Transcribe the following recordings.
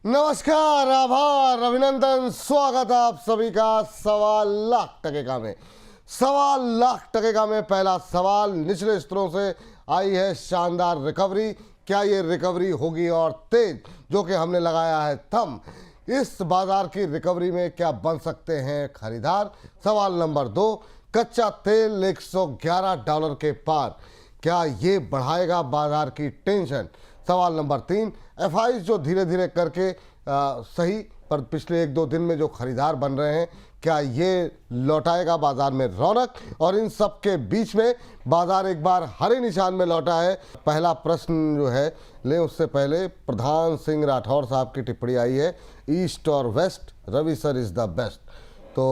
नमस्कार, आभार, अभिनंदन, स्वागत आप सभी का 1.25 लाख में। 1.25 लाख में पहला सवाल, निचले स्तरों से आई है शानदार रिकवरी। क्या ये रिकवरी होगी और तेज, जो कि हमने लगाया है थंब। इस बाजार की रिकवरी में क्या बन सकते हैं खरीदार। सवाल नंबर 2, कच्चा तेल $111 के पार, क्या ये बढ़ाएगा बाजार की टेंशन। सवाल नंबर 3, एफआई जो धीरे धीरे करके सही पर पिछले 1-2 दिन में जो खरीदार बन रहे हैं, क्या ये लौटाएगा बाजार में रौनक। और इन सब के बीच में बाजार एक बार हरे निशान में लौटा है। पहला प्रश्न जो है ले, उससे पहले प्रधान सिंह राठौर साहब की टिप्पणी आई है, ईस्ट और west, Ravi sir is the best. तो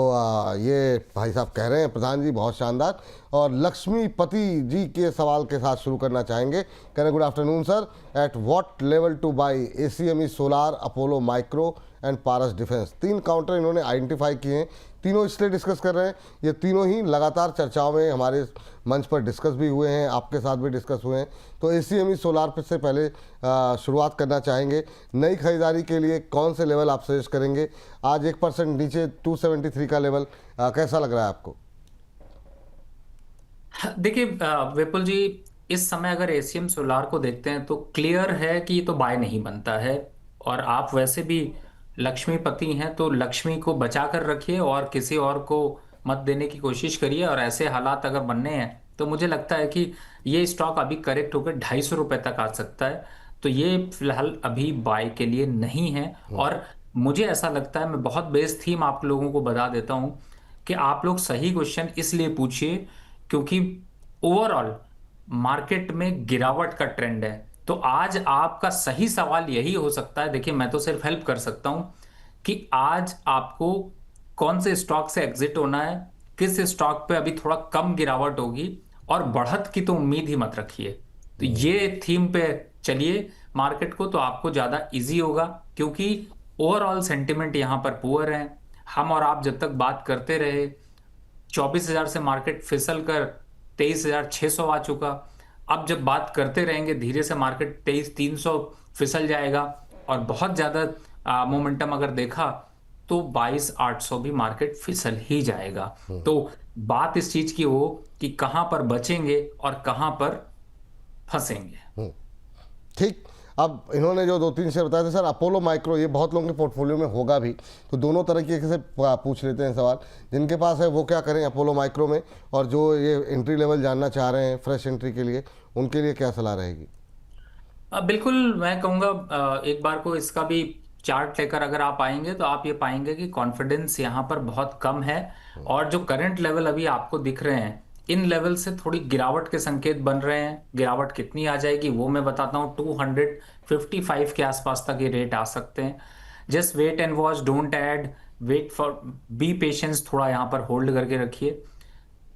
ये भाई साहब कह रहे हैं, प्रधान जी बहुत शानदार। और लक्ष्मीपति जी के सवाल के साथ शुरू करना चाहेंगे। कह रहे good afternoon sir, at what level two by ACME solar, Apollo micro and Paras defence. 3 counter इन्होंने आइडेंटिफाई किए हैं, तीनों इसलिए डिस्कस कर रहे हैं, ये तीनों ही लगातार चर्चाओं में हमारे मंच पर डिस्कस भी हुए हैं, आपके साथ भी डिस्कस हुए हैं। तो ACME सोलार पर से पहले शुरुआत करना चाहेंगे। नई खरीदारी के लिए कौन से लेवल आप सजेस्ट करेंगे। आज 1% नीचे 273 का लेवल कैसा लग रहा है आपको। देखिए विपुल जी, इस समय अगर ACM सोलार को देखते हैं तो क्लियर है कि ये तो बाय नहीं बनता है। और आप वैसे भी लक्ष्मीपति हैं तो लक्ष्मी को बचा कर रखिए और किसी और को मत देने की कोशिश करिए। और ऐसे हालात अगर बनने हैं तो मुझे लगता है कि ये स्टॉक अभी करेक्ट होकर ₹250 तक आ सकता है। तो ये फिलहाल अभी बाय के लिए नहीं है। और मुझे ऐसा लगता है, मैं बहुत बेस थीम आप लोगों को बता देता हूं कि आप लोग सही क्वेश्चन इसलिए पूछिए क्योंकि ओवरऑल मार्केट में गिरावट का ट्रेंड है। तो आज आपका सही सवाल यही हो सकता है, देखिए मैं तो सिर्फ हेल्प कर सकता हूं कि आज आपको कौन से स्टॉक से एग्जिट होना है, किस स्टॉक पे अभी थोड़ा कम गिरावट होगी, और बढ़त की तो उम्मीद ही मत रखिए। तो ये थीम पे चलिए मार्केट को, तो आपको ज्यादा इजी होगा। क्योंकि ओवरऑल सेंटिमेंट यहां पर पुअर है। हम और आप जब तक बात करते रहे 24,000 से मार्केट फिसल कर 23,600 आ चुका। अब जब बात करते रहेंगे धीरे से मार्केट 23,300 फिसल जाएगा। और बहुत ज्यादा मोमेंटम अगर देखा तो 22,800 भी मार्केट फिसल ही जाएगा। तो बात इस चीज की हो कि कहां पर बचेंगे और कहां पर फंसेंगे। ठीक, अब इन्होंने जो 2-3 शेयर बताए थे सर, अपोलो माइक्रो, ये बहुत लोगों के पोर्टफोलियो में होगा भी, तो दोनों तरीके से पूछ लेते हैं सवाल। जिनके पास है वो क्या करें अपोलो माइक्रो में, और जो ये एंट्री लेवल जानना चाह रहे हैं फ्रेश एंट्री के लिए, उनके लिए क्या सलाह रहेगी। बिल्कुल, मैं कहूँगा एक बार को इसका भी चार्ट लेकर अगर आप आएंगे तो आप ये पाएंगे कि कॉन्फिडेंस यहाँ पर बहुत कम है। और जो करंट लेवल अभी आपको दिख रहे हैं, इन लेवल से थोड़ी गिरावट के संकेत बन रहे हैं। गिरावट कितनी आ जाएगी वो मैं बताता हूँ, 255 के आसपास तक ये रेट आ सकते हैं। Just wait and watch, don't add, wait for, be patience, थोड़ा यहाँ पर होल्ड करके रखिए।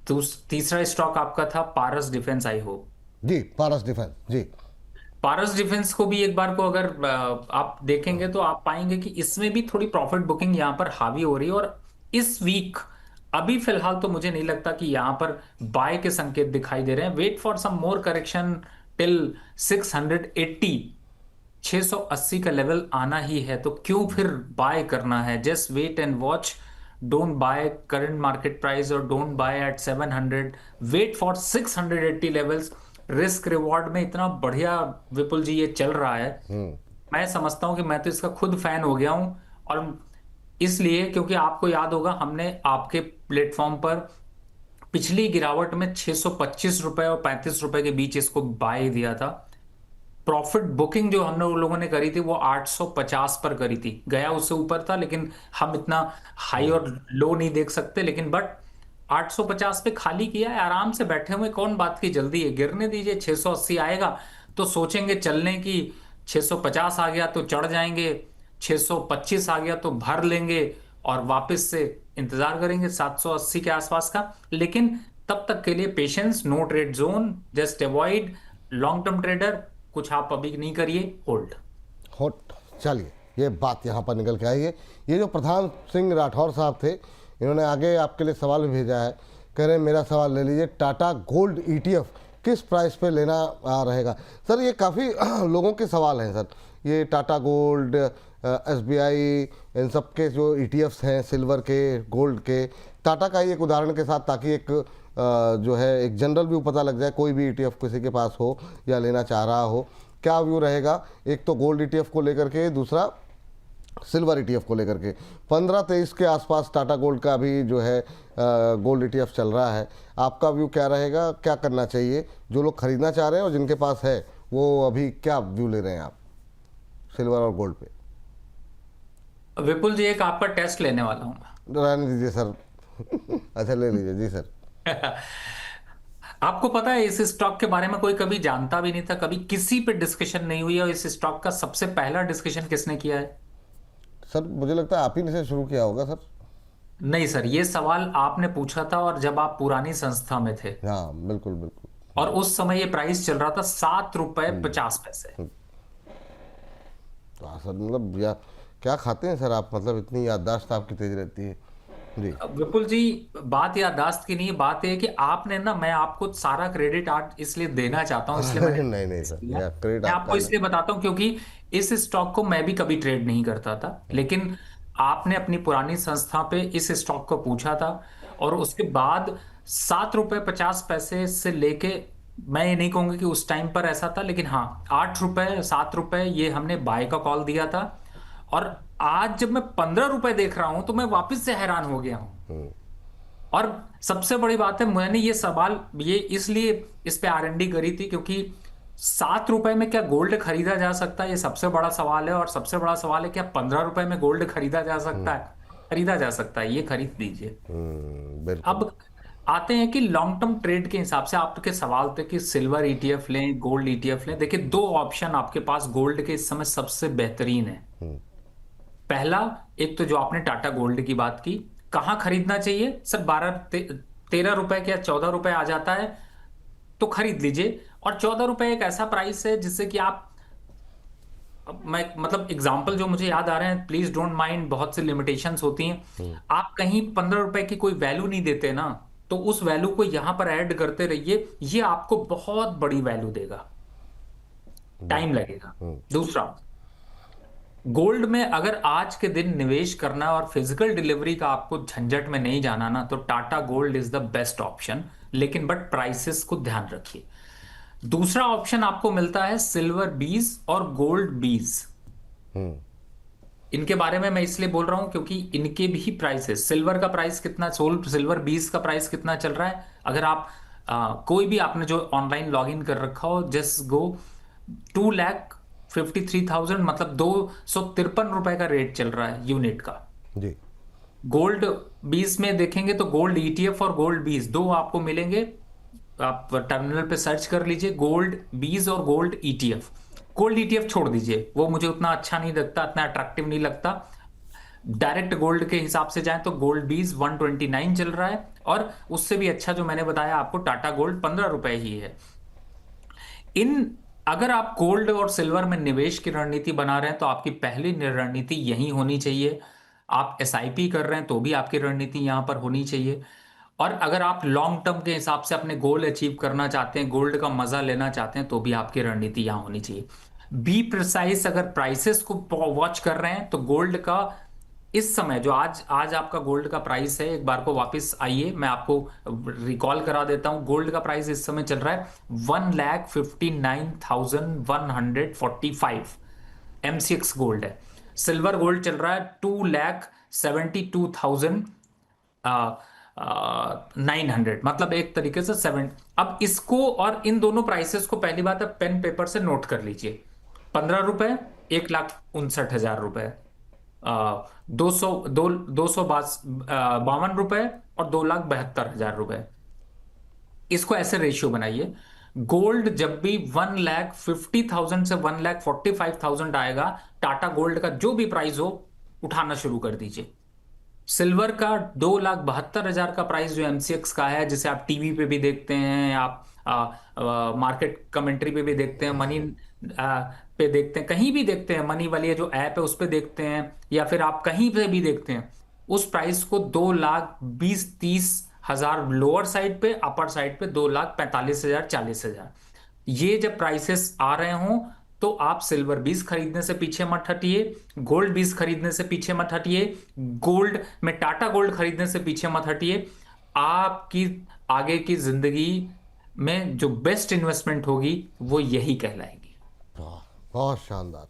तो तीसरा स्टॉक आपका था पारस डिफेंस, आई होप। जी, पारस डिफेंस जी। पारस डिफेंस को भी एक बार को अगर आप देखेंगे तो आप पाएंगे कि इसमें भी थोड़ी प्रॉफिट बुकिंग यहाँ पर हावी हो रही है। और इस वीक अभी फिलहाल तो मुझे नहीं लगता कि यहाँ पर बाय के संकेत दिखाई दे रहे हैं। Wait for some more correction till 680, 680 का लेवल आना ही है। तो क्यों फिर बाय करना है। Just wait and watch, don't buy current market price और don't buy at 700, wait for 680 levels. Risk reward में इतना बढ़िया विपुल जी ये चल रहा है, मैं समझता हूं कि मैं तो इसका खुद फैन हो गया हूं। और इसलिए क्योंकि आपको याद होगा हमने आपके प्लेटफॉर्म पर पिछली गिरावट में ₹625 और ₹35 के बीच इसको बाय दिया था। प्रॉफिट बुकिंग जो हम लोगों ने करी थी वो 850 पर करी थी। गया उससे ऊपर था लेकिन हम इतना हाई और लो नहीं देख सकते। लेकिन बट 850 पे खाली किया है, आराम से बैठे हुए, कौन बात की जल्दी है, गिरने दीजिए। 680 आएगा तो सोचेंगे चलने की, 650 आ गया तो चढ़ जाएंगे, 625 आ गया तो भर लेंगे और वापस से इंतजार करेंगे 780 के आसपास का। लेकिन तब तक के लिए patience, no trade zone, just avoid. Long term trader कुछ आप अभी नहीं करिए, होल्ड। होट, चलिए ये बात यहाँ पर निकल के आई है। ये जो प्रधान सिंह राठौर साहब थे, इन्होंने आगे आपके लिए सवाल भी भेजा है। कह रहे हैं मेरा सवाल ले लीजिए, टाटा गोल्ड ETF किस प्राइस पे लेना रहेगा। सर ये काफ़ी लोगों के सवाल हैं सर, ये टाटा गोल्ड SBI, इन सब के जो ETFs हैं सिल्वर के, गोल्ड के, टाटा का ही एक उदाहरण के साथ, ताकि एक जो है एक जनरल व्यू पता लग जाए, कोई भी ETF किसी के पास हो या लेना चाह रहा हो, क्या व्यू रहेगा। एक तो गोल्ड ETF को लेकर के, दूसरा सिल्वर ETF को लेकर के। 15-23 के आसपास टाटा गोल्ड का भी जो है गोल्ड ETF चल रहा है। आपका व्यू क्या रहेगा, क्या करना चाहिए जो लोग खरीदना चाह रहे हैं और जिनके पास है वो अभी क्या व्यू ले रहे हैं आप सिल्वर और गोल्ड पे? विपुल जी, एक आपका टेस्ट लेने वाला हूं मैं। रहने दीजिए सर। अच्छा, ले लीजिए जी सर। आपको पता है इस स्टॉक के बारे में कोई कभी जानता भी नहीं था, कभी किसी पे डिस्कशन नहीं हुई है, और इस स्टॉक का सबसे पहला डिस्कशन किसने किया है? सर मुझे लगता है आप ही ने से शुरू किया होगा सर। नहीं सर, ये सवाल आपने पूछा था और जब आप पुरानी संस्था में थे, हाँ बिल्कुल बिल्कुल। और उस समय ये प्राइस चल रहा था 7 रुपए 50 पैसे। तो हाँ सर, मतलब या क्या खाते हैं सर आप, मतलब इतनी याददाश्त आपकी तेज रहती है जी। विपुल जी, बात याददाश्त की नहीं है, बात यह है कि आपने ना, मैं आपको सारा क्रेडिट आज इसलिए देना चाहता हूं, इसलिए मैंने नहीं नहीं सर, दिया। या क्रेडिट मैं आपका आपको नहीं। इसलिए बताता हूं क्योंकि इस स्टॉक को मैं भी कभी ट्रेड नहीं करता था, लेकिन आपने अपनी पुरानी संस्था पे इस स्टॉक को पूछा था, और उसके बाद 7 रुपए 50 पैसे से लेके, मैं ये नहीं कहूंगा कि उस टाइम पर ऐसा था, लेकिन हाँ 8 रुपए 7 रुपए ये हमने बाय का कॉल दिया था। और आज जब मैं 15 रुपए देख रहा हूं तो मैं वापस से हैरान हो गया हूं। और सबसे बड़ी बात है, मैंने ये सवाल ये इसलिए इस पे R&D करी थी क्योंकि 7 रुपए में क्या गोल्ड खरीदा जा सकता है, ये सबसे बड़ा सवाल है। और सबसे बड़ा सवाल है, क्या 15 रुपए में गोल्ड खरीदा जा सकता है? खरीदा जा सकता है, ये खरीद लीजिए। बिल्कुल। अब आते हैं कि लॉन्ग टर्म ट्रेड के हिसाब से, आपके सवाल थे कि सिल्वर ETF लें, गोल्ड ETF लें। देखिए, दो ऑप्शन आपके पास गोल्ड के इस समय सबसे बेहतरीन है। पहला, एक तो जो आपने टाटा गोल्ड की बात की, कहां खरीदना चाहिए सर? 13 रुपए के या 14 रुपए आ जाता है तो खरीद लीजिए। और 14 रुपए एक ऐसा प्राइस है जिससे कि आप, मैं मतलब एग्जाम्पल जो मुझे याद आ रहे हैं, प्लीज डोंट माइंड, बहुत सी लिमिटेशंस होती हैं। आप कहीं 15 रुपए की कोई वैल्यू नहीं देते ना, तो उस वैल्यू को यहां पर ऐड करते रहिए, ये आपको बहुत बड़ी वैल्यू देगा, टाइम लगेगा। दूसरा, गोल्ड में अगर आज के दिन निवेश करना है और फिजिकल डिलीवरी का आपको झंझट में नहीं जाना ना, तो Tata gold is the best option, लेकिन बट प्राइसेस को ध्यान रखिए। दूसरा ऑप्शन आपको मिलता है सिल्वर बीज और गोल्ड बीज। इनके बारे में मैं इसलिए बोल रहा हूं क्योंकि इनके भी प्राइसेस, सिल्वर का प्राइस कितना, सिल्वर बीज का प्राइस कितना चल रहा है, अगर आप कोई भी आपने जो ऑनलाइन लॉग इन कर रखा हो, जस्ट गो 2,53,000, मतलब 253 रुपए का रेट चल रहा है यूनिट का जी। गोल्ड बीस में देखेंगे तो गोल्ड ETF और गोल्ड बीस दो आपको मिलेंगे। आप टर्मिनल पे सर्च कर लीजिए गोल्ड बीज और गोल्ड ETF। गोल्ड ETF छोड़ दीजिए, वो मुझे उतना अच्छा नहीं लगता, इतना अट्रैक्टिव नहीं लगता। डायरेक्ट गोल्ड के हिसाब से जाएं तो गोल्ड बीज 129 चल रहा है, और उससे भी अच्छा जो मैंने बताया आपको, टाटा गोल्ड 15 रुपए ही है। इन अगर आप गोल्ड और सिल्वर में निवेश की रणनीति बना रहे हैं तो आपकी पहली रणनीति यही होनी चाहिए। आप SIP कर रहे हैं तो भी आपकी रणनीति यहां पर होनी चाहिए। और अगर आप लॉन्ग टर्म के हिसाब से अपने गोल अचीव करना चाहते हैं, गोल्ड का मजा लेना चाहते हैं, तो भी आपकी रणनीति यहां होनी चाहिए। बी प्रिसाइज, अगर प्राइसेस को वॉच कर रहे हैं तो गोल्ड का इस समय जो आज आज आपका गोल्ड का प्राइस है, एक बार को वापस आइए, मैं आपको रिकॉल करा देता हूं। गोल्ड का प्राइस इस समय चल रहा है 1,59,145 MCX गोल्ड है। सिल्वर गोल्ड चल रहा है 2,72,900, मतलब एक तरीके से 7। अब इसको और इन दोनों प्राइसेस को पहली बात है पेन पेपर से नोट कर लीजिए। 15 रुपए 1,59,000 रुपए, 252 रुपए और 2,72,000 रुपए। इसको ऐसे रेशियो बनाइए। गोल्ड जब भी 1,50,000 से 1,45,000 आएगा, टाटा गोल्ड का जो भी प्राइस हो उठाना शुरू कर दीजिए। सिल्वर का 2,72,000 का प्राइस जो MCX का है, जिसे आप टीवी पे भी देखते हैं, आप मार्केट कमेंट्री पे भी देखते हैं, मनी पे देखते हैं, कहीं भी देखते हैं, मनी वाली जो ऐप है उस पे देखते हैं, या फिर आप कहीं पे भी देखते हैं, उस प्राइस को 2,20,30,000 लोअर साइड पे, अपर साइड पे 2,45,000 40,000, ये जब प्राइसेस आ रहे हों तो आप सिल्वर 20 खरीदने से पीछे मत हटिए, गोल्ड 20 खरीदने से पीछे मत हटिए, गोल्ड में टाटा गोल्ड खरीदने से पीछे मत हटिए। आपकी आगे की जिंदगी में जो बेस्ट इन्वेस्टमेंट होगी वो यही कहलाएगी। वाह, बहुत शानदार।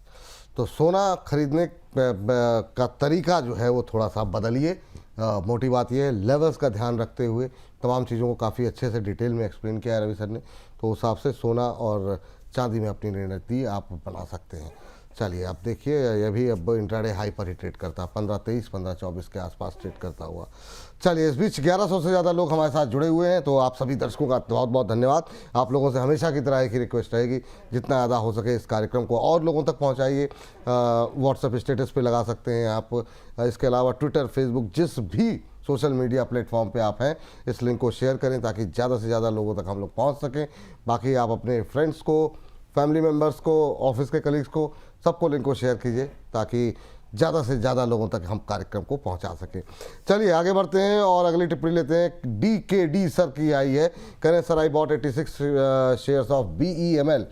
तो सोना खरीदने का तरीका जो है वो थोड़ा सा बदलिए। मोटी बात ये है, लेवल्स का ध्यान रखते हुए तमाम चीज़ों को काफ़ी अच्छे से डिटेल में एक्सप्लेन किया है रवि सर ने। तो उस हिसाब से सोना और चांदी में अपनी रणनीति आप बना सकते हैं। चलिए आप देखिए, यह भी अब इंट्राडे हाई पर ही ट्रेड करता है, 15-23, 15-24 के आसपास ट्रेड करता हुआ। चलिए, इस बीच 1100 से ज़्यादा लोग हमारे साथ जुड़े हुए हैं, तो आप सभी दर्शकों का बहुत बहुत धन्यवाद। आप लोगों से हमेशा की तरह एक ही रिक्वेस्ट रहेगी, जितना ज़्यादा हो सके इस कार्यक्रम को और लोगों तक पहुँचाइए। व्हाट्सएप स्टेटस पे लगा सकते हैं आप, इसके अलावा ट्विटर, फेसबुक, जिस भी सोशल मीडिया प्लेटफॉर्म पे आप हैं, इस लिंक को शेयर करें ताकि ज़्यादा से ज़्यादा लोगों तक हम लोग पहुँच सकें। बाकी आप अपने फ्रेंड्स को, फैमिली मेम्बर्स को, ऑफिस के कलीग्स को, सबको लिंक को शेयर कीजिए ताकि ज़्यादा से ज़्यादा लोगों तक हम कार्यक्रम को पहुंचा सकें। चलिए आगे बढ़ते हैं और अगली टिप्पणी लेते हैं। DKD सर की आई है, कह रहे हैं sir I bought 86 shares of BEML,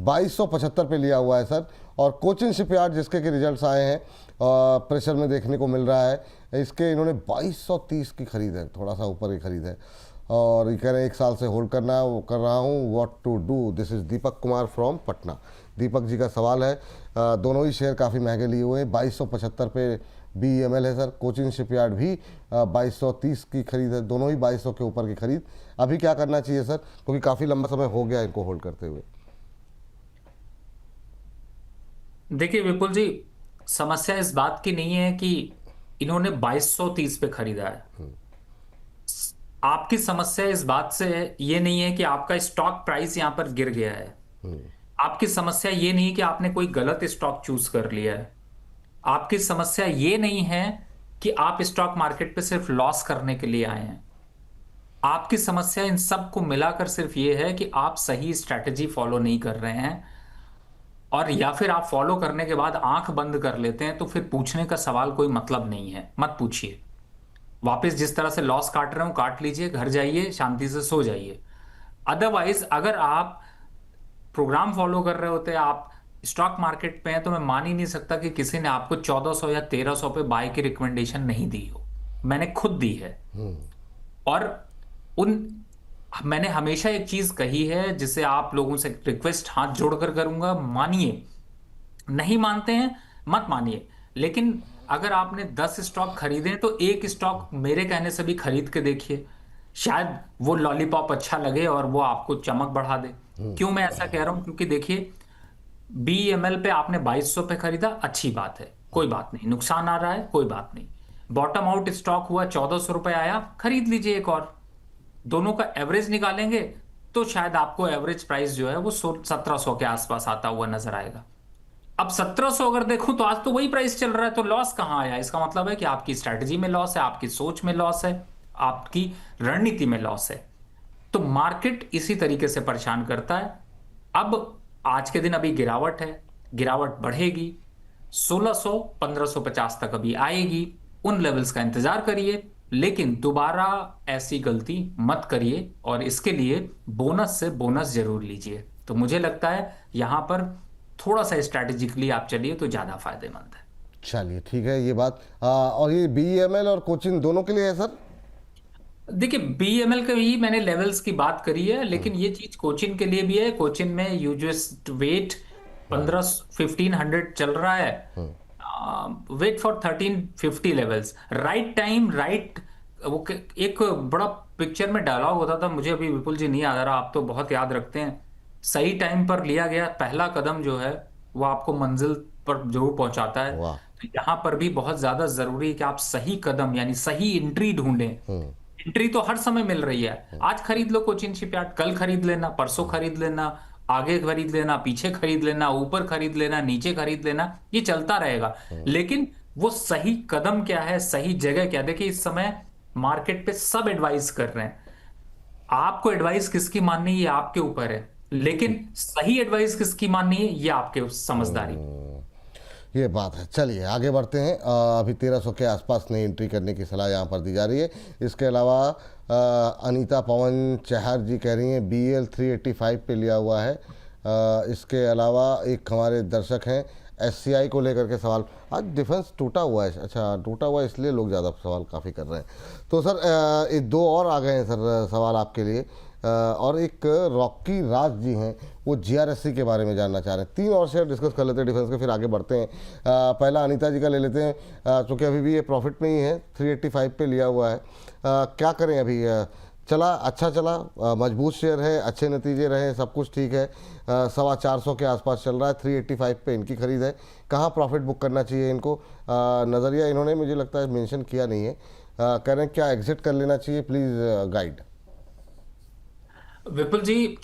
2275 पे लिया हुआ है सर। और कोचिन शिपयार्ड जिसके के रिजल्ट्स आए हैं प्रेशर में देखने को मिल रहा है, इसके इन्होंने 2230 की खरीद है, थोड़ा सा ऊपर की खरीद है। और ये कह रहे हैं 1 साल से होल्ड करना वो कर रहा हूँ, what to do. This is Deepak Kumar from Patna. Deepak ji का सवाल है, दोनों ही शेयर काफ़ी महंगे लिए हुए हैं, 2275 पे BEML है सर, कोचिन शिपयार्ड भी 2230 की खरीद है, दोनों ही 2200 के ऊपर की खरीद। अभी क्या करना चाहिए सर, क्योंकि काफ़ी लंबा समय हो गया इनको होल्ड करते हुए। देखिए विपुल जी, समस्या इस बात की नहीं है कि इन्होंने 2230 पे खरीदा है। आपकी समस्या इस बात से ये नहीं है कि आपका स्टॉक प्राइस यहां पर गिर गया है। आपकी समस्या ये नहीं कि आपने कोई गलत स्टॉक चूज कर लिया है। आपकी समस्या ये नहीं है कि आप स्टॉक मार्केट पे सिर्फ लॉस करने के लिए आए हैं। आपकी समस्या इन सब को मिलाकर सिर्फ ये है कि आप सही स्ट्रैटेजी फॉलो नहीं कर रहे हैं, और या फिर आप फॉलो करने के बाद आंख बंद कर लेते हैं, तो फिर पूछने का सवाल कोई मतलब नहीं है। मत पूछिए। वापस जिस तरह से लॉस काट रहे हो काट लीजिए, घर जाइए, शांति से सो जाइए। अदरवाइज अगर आप प्रोग्राम फॉलो कर रहे होते, आप स्टॉक मार्केट पे हैं, तो मैं मान ही नहीं सकता कि किसी ने आपको 1400 या 1300 पे बाय की रिकमेंडेशन नहीं दी हो। मैंने खुद दी है। और उन मैंने हमेशा एक चीज कही है जिसे आप लोगों से रिक्वेस्ट हाथ जोड़कर करूंगा, मानिए। नहीं मानते हैं मत मानिए, लेकिन अगर आपने 10 स्टॉक खरीदे तो एक स्टॉक मेरे कहने से भी खरीद के देखिए, शायद वो लॉलीपॉप अच्छा लगे और वो आपको चमक बढ़ा दे। क्यों मैं ऐसा कह रहा हूं, क्योंकि देखिए BEML पे आपने 2200 पे खरीदा, अच्छी बात है, कोई बात नहीं, नुकसान आ रहा है, कोई बात नहीं। बॉटम आउट स्टॉक हुआ, 1400 रुपए आया, खरीद लीजिए एक और। दोनों का एवरेज निकालेंगे तो शायद आपको एवरेज प्राइस जो है वो 1700 के आसपास आता हुआ नजर आएगा। अब 1700 अगर देखूं तो आज तो वही प्राइस चल रहा है, तो लॉस कहां आया? इसका मतलब है कि आपकी स्ट्रैटेजी में लॉस है, आपकी सोच में लॉस है, आपकी रणनीति में लॉस है। तो मार्केट इसी तरीके से परेशान करता है। अब आज के दिन अभी गिरावट है, गिरावट बढ़ेगी, 1600 1550 तक अभी आएगी। उन लेवल्स का इंतजार करिए, लेकिन दोबारा ऐसी गलती मत करिए, और इसके लिए बोनस से बोनस जरूर लीजिए। तो मुझे लगता है यहां पर थोड़ा सा स्ट्रैटेजिकली आप चलिए तो ज्यादा फायदेमंद है। चलिए ठीक है ये बात। और ये BEML और कोचिन दोनों के लिए है सर? देखिए BEML के ही मैंने लेवल्स की बात करी है, लेकिन ये चीज कोचिन के लिए भी है। कोचिन में यूजुअस वेट 1500 चल रहा है, wait for 1350 levels, right time right. वो एक बड़ा पिक्चर में डायलॉग होता था, मुझे अभी विपुल जी नहीं याद आ रहा, आप तो बहुत याद रखते हैं। सही टाइम पर लिया गया पहला कदम जो है वो आपको मंजिल पर जरूर पहुंचाता है। वाह। तो यहाँ पर भी बहुत ज्यादा जरूरी है कि आप सही कदम यानी सही एंट्री ढूंढें। एंट्री तो हर समय मिल रही है, आज खरीद लो कोचिन शिपयार्ड, कल खरीद लेना, परसों खरीद लेना, आगे खरीद लेना, पीछे खरीद लेना, ऊपर खरीद लेना, नीचे खरीद लेना, ये चलता रहेगा। लेकिन वो सही कदम क्या है, सही जगह क्या? देखिए इस समय मार्केट पे सब एडवाइस कर रहे हैं, आपको एडवाइस किसकी माननी है ये आपके ऊपर है, लेकिन सही एडवाइस किसकी माननी है ये आपके समझदारी। ये बात है। चलिए आगे बढ़ते हैं। अभी 1300 के आसपास नई एंट्री करने की सलाह यहाँ पर दी जा रही है। इसके अलावा अनीता पवन चहर जी कह रही हैं BEL 385 पे लिया हुआ है, इसके अलावा एक हमारे दर्शक हैं एससीआई को लेकर के सवाल। आज डिफेंस टूटा हुआ है, अच्छा टूटा हुआ है इसलिए लोग ज़्यादा सवाल काफ़ी कर रहे हैं। तो सर ये दो और आ गए हैं सर सवाल आपके लिए। और एक रॉकी राज जी हैं, वो जीआरएससी के बारे में जानना चाह रहे हैं। तीन और शेयर डिस्कस कर लेते हैं डिफेंस के, फिर आगे बढ़ते हैं। पहला अनीता जी का ले लेते हैं, क्योंकि अभी भी ये प्रॉफिट में ही है, 385 पे लिया हुआ है। क्या करें अभी? चला, अच्छा चला, मजबूत शेयर है, अच्छे नतीजे रहे, सब कुछ ठीक है, 425 के आसपास चल रहा है, 385 पे इनकी खरीद है। कहाँ प्रॉफिट बुक करना चाहिए इनको? नज़रिया इन्होंने मुझे लगता है मेंशन किया नहीं है। कह रहे हैं क्या एग्जिट कर लेना चाहिए, प्लीज़ गाइड। विपुल जी,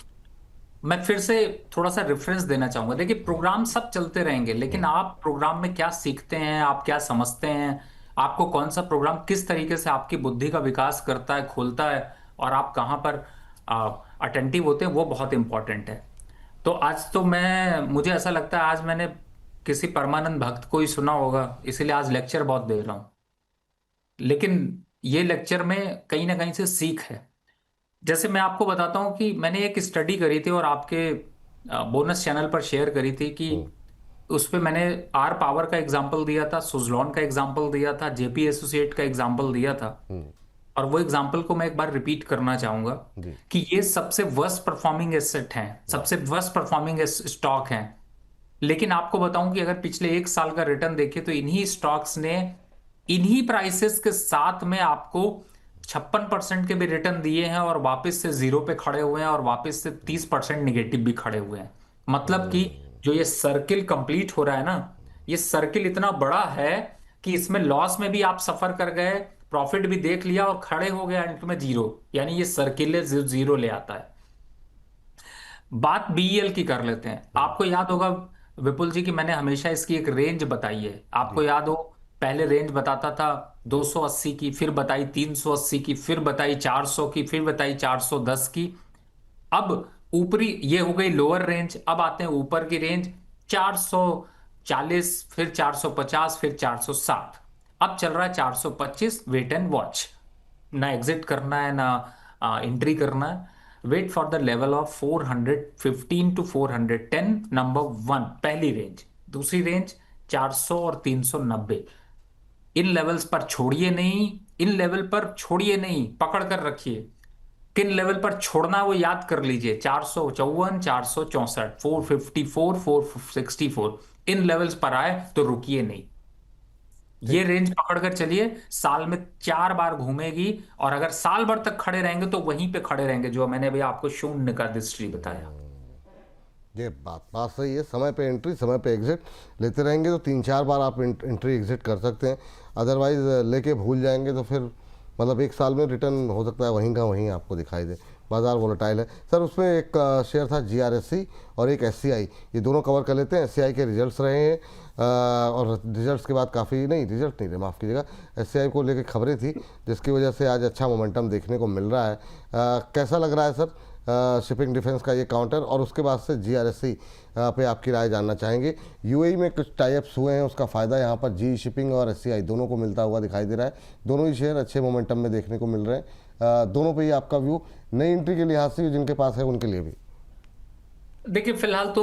मैं फिर से थोड़ा सा रेफरेंस देना चाहूंगा। देखिए, प्रोग्राम सब चलते रहेंगे, लेकिन आप प्रोग्राम में क्या सीखते हैं, आप क्या समझते हैं, आपको कौन सा प्रोग्राम किस तरीके से आपकी बुद्धि का विकास करता है, खोलता है, और आप कहाँ पर अटेंटिव होते हैं, वो बहुत इंपॉर्टेंट है। तो आज तो मुझे ऐसा लगता है आज मैंने किसी परमानंद भक्त को ही सुना होगा, इसीलिए आज लेक्चर बहुत दे रहा हूं। लेकिन ये लेक्चर में कहीं ना कहीं से सीख है। जैसे मैं आपको बताता हूँ कि मैंने एक स्टडी करी थी और आपके बोनस चैनल पर शेयर करी थी कि उस पे मैंने आर पावर का एग्जांपल दिया था, सुजलॉन का एग्जांपल दिया था, जेपी एसोसिएट का एग्जांपल दिया था। और वो एग्जांपल को मैं एक बार रिपीट करना चाहूंगा कि ये सबसे वर्स्ट परफॉर्मिंग एसेट हैं, सबसे वर्स्ट परफॉर्मिंग स्टॉक हैं। लेकिन आपको बताऊं कि अगर पिछले एक साल का रिटर्न देखें तो इन्हीं स्टॉक्स ने इन्हीं प्राइसेस के साथ में आपको 56% के भी रिटर्न दिए हैं, और वापस से जीरो पे खड़े हुए हैं, और वापस से 30% निगेटिव भी खड़े हुए हैं। मतलब कि जो ये सर्किल कंप्लीट हो रहा है ना, ये सर्किल इतना बड़ा है कि इसमें लॉस में भी आप सफर कर गए, प्रॉफिट भी देख लिया और खड़े हो गए अंत में जीरो। यानी ये सर्किल जीरो ले आता है। बात बीईएल की कर लेते हैं। आपको याद होगा विपुल जी कि मैंने हमेशा इसकी एक रेंज बताई है। आपको याद हो, पहले रेंज बताता था 280 की, फिर बताई 380 की, फिर बताई 400 की, फिर बताई 410 की। अब ऊपरी ये हो गई लोअर रेंज, अब आते हैं ऊपर की रेंज 440, फिर 450, फिर 460। अब चल रहा है 425। वेट एंड वॉच, ना एग्जिट करना है ना एंट्री करना है। Wait for the level of 415 to 410, number one पहली रेंज। दूसरी रेंज 400 और 390। इन लेवल्स पर छोड़िए नहीं, इन लेवल पर छोड़िए नहीं, पकड़ कर रखिए। किन लेवल पर छोड़ना है वो याद कर लीजिए, 454, 464, 454, 464। इन लेवल्स पर आए तो रुकिए नहीं, ये रेंज पकड़कर चलिए। साल में 4 बार घूमेगी, और अगर साल भर तक खड़े रहेंगे तो वहीं पे खड़े रहेंगे, जो मैंने भी आपको शून्य का दृष्टि बताया। ये बात बात सही है, समय पे एंट्री समय पे एग्जिट लेते रहेंगे तो 3-4 बार आप एंट्री एग्जिट कर सकते हैं। अदरवाइज लेके भूल जाएंगे तो फिर मतलब एक साल में रिटर्न हो सकता है वहीं का वहीं आपको दिखाई दे। बाजार वोलेटाइल है सर। उसमें एक शेयर था जीआरएससी और एक एससीआई, ये दोनों कवर कर लेते हैं। एससीआई के रिजल्ट्स रहे हैं और रिजल्ट्स के बाद काफ़ी, नहीं रिजल्ट नहीं रहे, माफ़ कीजिएगा, एससीआई को लेकर खबरें थी जिसकी वजह से आज अच्छा मोमेंटम देखने को मिल रहा है। कैसा लग रहा है सर शिपिंग डिफेंस का ये काउंटर? और उसके बाद से जीआरएससी पे आपकी राय जानना चाहेंगे। यूएई में कुछ टाइप्स हुए हैं, उसका फ़ायदा यहाँ पर जी शिपिंग और एससीआई दोनों को मिलता हुआ दिखाई दे रहा है। दोनों ही शेयर अच्छे मोमेंटम में देखने को मिल रहे हैं। दोनों पे ही आपका व्यू, नई एंट्री के लिहाज से जिनके पास है उनके लिए भी? देखिए, फिलहाल तो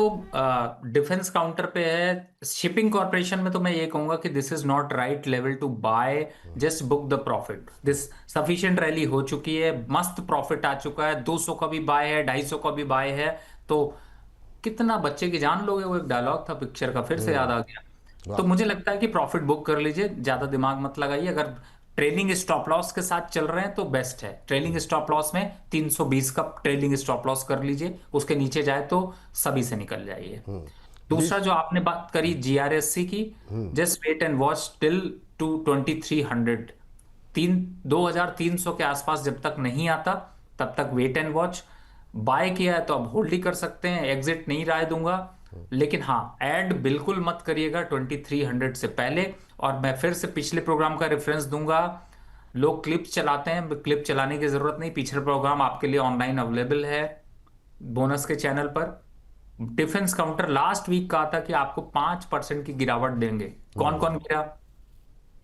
डिफेंस काउंटर पे है। शिपिंग कॉर्पोरेशन में तो मैं ये कहूंगा कि this is not right level to buy, just book the profit. This sufficient rally हो चुकी है, मस्त प्रॉफिट आ चुका है, 200 का भी बाय है, 250 का भी बाय है। तो कितना बच्चे की जान लोगे, वो एक डायलॉग था पिक्चर का, फिर से याद आ गया। तो वाह। मुझे लगता है कि प्रॉफिट बुक कर लीजिए, ज्यादा दिमाग मत लगाइए। अगर ट्रेलिंग स्टॉप लॉस के साथ चल रहे हैं तो बेस्ट है। ट्रेलिंग स्टॉप लॉस में 320 का ट्रेलिंग स्टॉप लॉस कर लीजिए, उसके नीचे जाए तो सभी से निकल जाइए। दूसरा 20। जो आपने बात करी जीआरएससी की, just wait and watch till to 2300। 2300 के आसपास जब तक नहीं आता तब तक वेट एंड वॉच। बाय किया है तो अब होल्ड ही कर सकते हैं, एग्जिट नहीं राय दूंगा। लेकिन हाँ, ऐड बिल्कुल मत करिएगा 2300 से पहले। और मैं फिर से पिछले प्रोग्राम का रेफरेंस दूंगा। लोग क्लिप्स चलाते हैं, क्लिप चलाने की जरूरत नहीं, पिछले प्रोग्राम आपके लिए ऑनलाइन अवेलेबल है बोनस के चैनल पर। डिफेंस काउंटर लास्ट वीक कहा था कि आपको 5% की गिरावट देंगे। कौन कौन गिरा?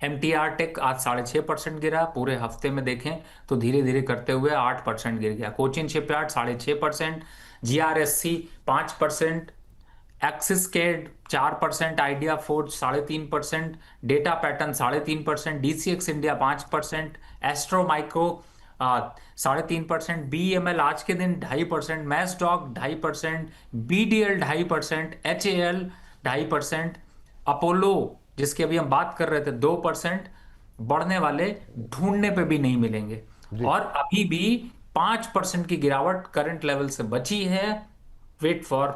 MTR टेक आज 6.5% गिरा, पूरे हफ्ते में देखें तो धीरे धीरे करते हुए 8% गिर गया। Cochin shipyard 6.5%, GRSC 5%, axis केड 4%, idea forge 3.5%, data pattern 3.5%, DCX India 5%, astro micro 3.5%, BEML आज के दिन 2.5%, मैसडॉक 2.5%, BDL 2.5%, HAL 2.5%, अपोलो जिसकी अभी हम बात कर रहे थे 2%। बढ़ने वाले ढूंढने पे भी नहीं मिलेंगे। जी और अभी भी 5% की गिरावट करंट लेवल से बची है। Wait for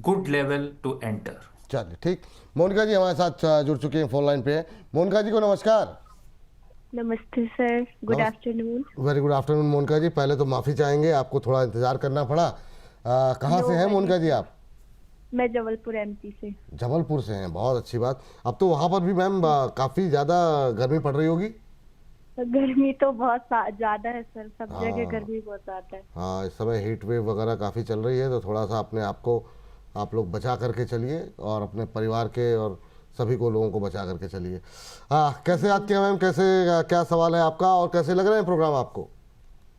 good level to enter. चलिए ठीक। मोनिका जी हमारे साथ जुड़ चुके हैं, फोन लाइन पे है। मोनिका जी को नमस्कार। नमस्ते sir, good afternoon. Very good afternoon Monica ji. पहले तो माफ़ी चाहेंगे, आपको थोड़ा इंतज़ार करना पड़ा। कहाँ से हैं मोनिका जी आप? मैं जबलपुर MP से। जबलपुर से हैं, बहुत अच्छी बात। अब तो वहाँ पर भी मैम काफ़ी ज़्यादा गर्मी पड़ रही होगी। गर्मी तो बहुत ज्यादा है सर, सब हाँ जगह गर्मी बहुत ज्यादा है। हाँ, इस समय हीट वेव वगैरह काफ़ी चल रही है, तो थोड़ा सा अपने आप को आप लोग बचा करके चलिए और अपने परिवार के और सभी को लोगों को बचा करके चलिए। हाँ, कैसे याद किया मैम? कैसे, क्या सवाल है आपका और कैसे लग रहे हैं प्रोग्राम आपको?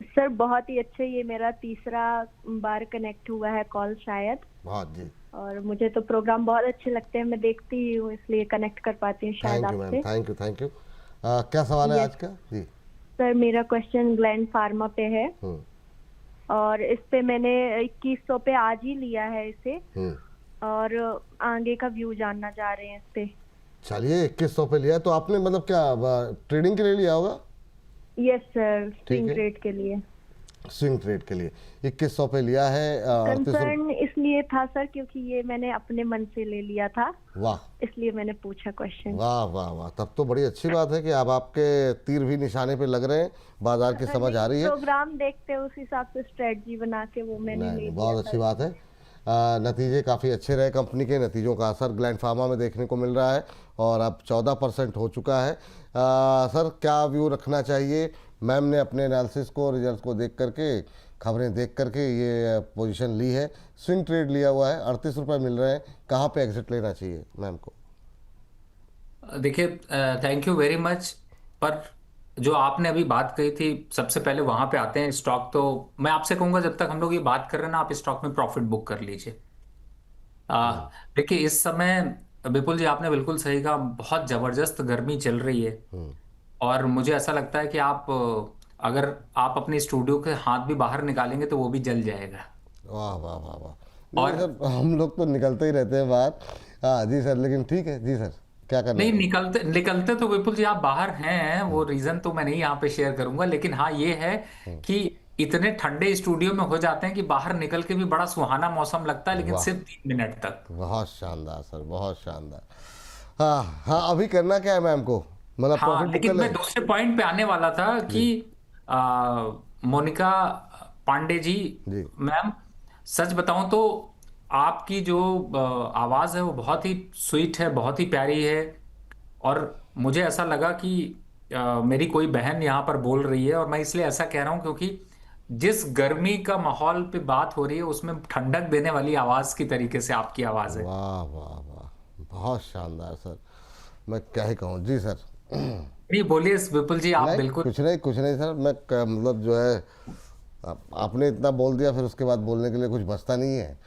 सर बहुत ही अच्छा, ये मेरा तीसरा बार कनेक्ट हुआ है कॉल शायद। बहुत जी, और मुझे तो प्रोग्राम बहुत अच्छे लगते हैं, मैं देखती हूँ इसलिए कनेक्ट कर पाती हूँ शायद थैंक यू मैम, आपसे। Thank you thank you. क्या सवाल है Yes. आज का जी? सर मेरा क्वेश्चन ग्लैंड फार्मा पे है हम्म और इस पे मैंने 2100 पे आज ही लिया है इसे, हम्म और आगे का व्यू जानना चाह रहे हैं इस पे। चलिए, 2100 पे लिया है तो आपने मतलब क्या ट्रेडिंग के लिए लिया होगा? यस सर, ठीक स्विंग है। ट्रेड के लिए। स्विंग ट्रेड के लिए 2100 पे लिया है। 38 कंसर्न इसलिए था सर क्योंकि ये मैंने अपने मन से ले लिया था, वाह इसलिए मैंने पूछा क्वेश्चन। वाह वाह वाह, तब तो बड़ी अच्छी बात है कि अब आपके तीर भी निशाने पे लग रहे हैं, बाजार की समझ आ रही है। प्रोग्राम देखते हैं उस हिसाब से स्ट्रेटजी बना के वो मैंने नहीं ले नहीं, लिया बहुत था। अच्छी बात है। नतीजे काफ़ी अच्छे रहे, कंपनी के नतीजों का असर ग्लैंड फार्मा में देखने को मिल रहा है और अब 14% हो चुका है। सर क्या व्यू रखना चाहिए? मैम ने अपने एनालिसिस को, रिजल्ट को देख करके, खबरें देख करके ये पोजीशन ली है, स्विंग ट्रेड लिया हुआ है, 38 रुपये मिल रहे हैं, कहाँ पे एग्जिट लेना चाहिए मैम को? देखिए, थैंक यू वेरी मच। पर जो आपने अभी बात कही थी, सबसे पहले वहां पे आते हैं। स्टॉक तो मैं आपसे कहूंगा जब तक हम लोग ये बात कर रहे हैं ना, आप स्टॉक में प्रॉफिट बुक कर लीजिए। देखिए इस समय विपुल जी आपने बिल्कुल सही कहा, बहुत जबरदस्त गर्मी चल रही है। और मुझे ऐसा लगता है कि आप अगर आप अपने स्टूडियो के हाथ भी बाहर निकालेंगे तो वो भी जल जाएगा। वाह वाह वाह वाह। नहीं और सर, हम लोग तो निकलते ही रहते हैं बाहर। हाँ जी सर, लेकिन ठीक है जी सर, क्या करना नहीं, है? निकलते निकलते तो विपुल जी आप बाहर हैं, वो रीजन तो मैं नहीं यहाँ पे शेयर करूंगा, लेकिन हाँ ये है कि इतने ठंडे स्टूडियो में हो जाते हैं कि बाहर निकल के भी बड़ा सुहाना मौसम लगता है, लेकिन वाह, सिर्फ 3 मिनट तक। बहुत शानदार सर, बहुत शानदार। हाँ हाँ, अभी करना क्या है मैम को? मतलब हाँ, प्रॉफिट बुक कर लेकिन ले? मैं दूसरे पॉइंट पे आने वाला था कि जी आ, मोनिका पांडे जी, जी मैम, सच बताऊं तो आपकी जो आवाज है वो बहुत ही स्वीट है, बहुत ही प्यारी है। और मुझे ऐसा लगा कि मेरी कोई बहन यहाँ पर बोल रही है, और मैं इसलिए ऐसा कह रहा हूँ क्योंकि जिस गर्मी का माहौल पे बात हो रही है उसमें ठंडक देने वाली आवाज की तरीके से आपकी आवाज है। वाह वाह वाह, बहुत शानदार सर, मैं क्या ही कहूँ जी सर। नहीं बोलिए विपुल जी, आप नहीं बिल्कुल। कुछ नहीं सर, मैं मतलब जो है, आपने इतना बोल दिया, फिर उसके बाद बोलने के लिए कुछ बचता नहीं है।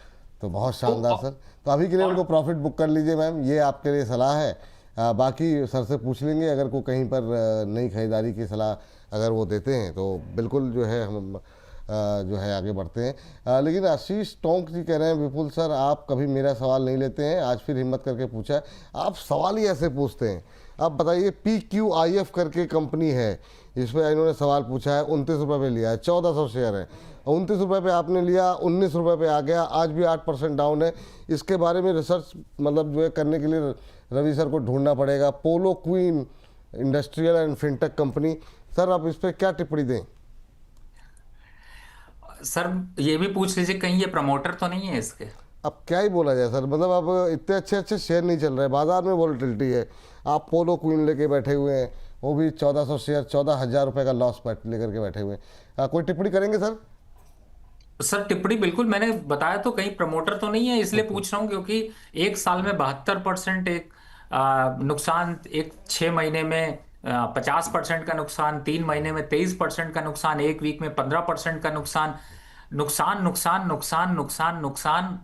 तो बहुत तो शानदार सर। तो अभी के लिए उनको प्रॉफिट बुक कर लीजिए मैम, ये आपके लिए सलाह है। बाकी सर से पूछ लेंगे, अगर कोई कहीं पर नई खरीदारी की सलाह अगर वो देते हैं तो बिल्कुल जो है हम जो है आगे बढ़ते हैं। लेकिन आशीष टोंक जी कह रहे हैं, विपुल सर आप कभी मेरा सवाल नहीं लेते हैं, आज फिर हिम्मत करके पूछा है। आप सवाल ही ऐसे पूछते हैं। आप बताइए, PQIF करके कंपनी है, इस पर इन्होंने सवाल पूछा है, 29 रुपये पे लिया है, 1400 शेयर है, 29 रुपये पे आपने लिया, 19 रुपये पे आ गया, आज भी 8% डाउन है। इसके बारे में रिसर्च मतलब जो है करने के लिए रवि सर को ढूंढना पड़ेगा। Polo Queen industrial and fintech company, sir आप इस पर क्या टिप्पणी दें? सर ये भी पूछ लीजिए कहीं ये प्रमोटर तो नहीं है इसके। अब क्या ही बोला जाए सर, मतलब अब इतने अच्छे अच्छे शेयर नहीं चल रहे, बाजार में वॉलेटिलिटी है। आप पोलो क्वीन लेके बैठे हुए हैं, वो भी 1400 शेयर, 14,000 रुपये का लॉस लेकर के बैठे हुए हैं। कोई टिप्पणी करेंगे सर? सर टिप्पणी बिल्कुल, मैंने बताया तो कहीं प्रमोटर तो नहीं है, इसलिए पूछ रहा हूँ क्योंकि एक साल में 72% एक नुकसान एक 6 महीने में 50% का नुकसान, 3 महीने में 23% का नुकसान, एक वीक में 15% का नुकसान, नुकसान नुकसान नुकसान नुकसान नुकसान।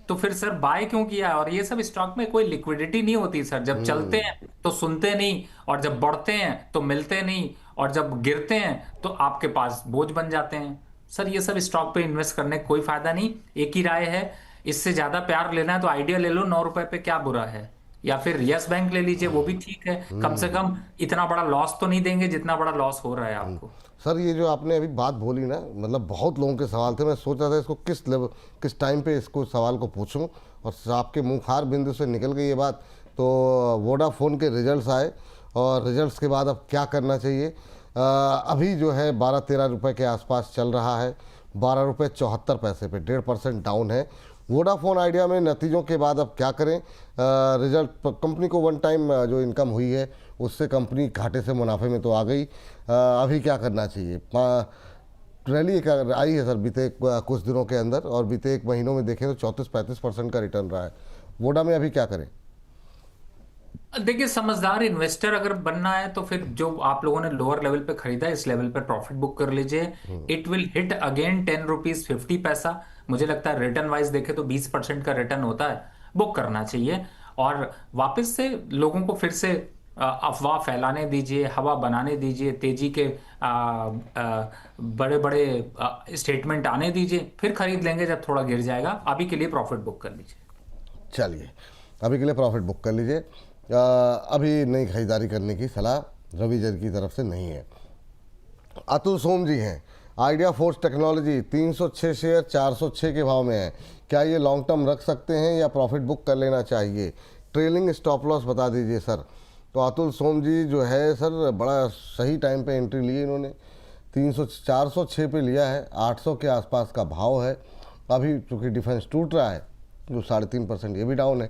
तो फिर सर बाय क्यों किया? और ये सब स्टॉक में कोई लिक्विडिटी नहीं होती सर। जब चलते हैं तो सुनते नहीं, और जब बढ़ते हैं तो मिलते नहीं, और जब गिरते हैं तो आपके पास बोझ बन जाते हैं। सर ये सब स्टॉक पे इन्वेस्ट करने का कोई फायदा नहीं। एक ही राय है, इससे ज्यादा प्यार लेना है तो आइडिया ले लो, 9 रुपए पे क्या बुरा है? या फिर यस बैंक ले लीजिए, वो भी ठीक है। कम से कम इतना बड़ा लॉस तो नहीं देंगे जितना बड़ा लॉस हो रहा है आपको। सर ये जो आपने अभी बात बोली ना, मतलब बहुत लोगों के सवाल थे, मैं सोच रहा था इसको किस लेवल, किस टाइम पे इसको सवाल को पूछूं, और आपके मुखार बिंदु से निकल गई ये बात। तो वोडाफोन के रिजल्ट्स आए, और रिजल्ट्स के बाद अब क्या करना चाहिए। अभी जो है 12-13 रुपये के आसपास चल रहा है, 12 रुपये 74 पैसे पे 1.5% डाउन है वोडाफोन आइडिया में। नतीजों के बाद अब क्या करें। रिजल्ट कंपनी को वन टाइम जो इनकम हुई है उससे कंपनी घाटे से मुनाफे में तो आ गई। अभी क्या करना चाहिए। रैली एक आई है सर बीते कुछ दिनों के अंदर, और बीते एक महीनों में देखें तो 34-35% का रिटर्न रहा है। वोडा में अभी क्या करें। देखिए, समझदार इन्वेस्टर अगर बनना है तो फिर जो आप लोगों ने लोअर लेवल पे खरीदा है, इस लेवल पे प्रॉफिट बुक कर लीजिए। It will hit again 10 rupees 50 पैसा। मुझे लगता है रिटर्न वाइज देखे तो 20% का रिटर्न होता है, बुक करना चाहिए। और वापस से लोगों को फिर से अफवाह फैलाने दीजिए, हवा बनाने दीजिए, तेजी के बड़े बड़े स्टेटमेंट आने दीजिए, फिर खरीद लेंगे जब थोड़ा गिर जाएगा। अभी के लिए प्रॉफिट बुक कर लीजिए। चलिए, अभी के लिए प्रॉफिट बुक कर लीजिए। अभी नई खरीदारी करने की सलाह रवि जी की तरफ से नहीं है। अतुल सोम जी हैं, आइडिया फोर्स टेक्नोलॉजी 306 शेयर 406 के भाव में है, क्या ये लॉन्ग टर्म रख सकते हैं या प्रॉफिट बुक कर लेना चाहिए? ट्रेलिंग स्टॉप लॉस बता दीजिए सर। तो अतुल सोम जी जो है सर, बड़ा सही टाइम पे एंट्री ली इन्होंने। 406 पे लिया है, 800 के आसपास का भाव है। अभी चूँकि डिफेंस टूट रहा है जो 3.5% ये भी डाउन है।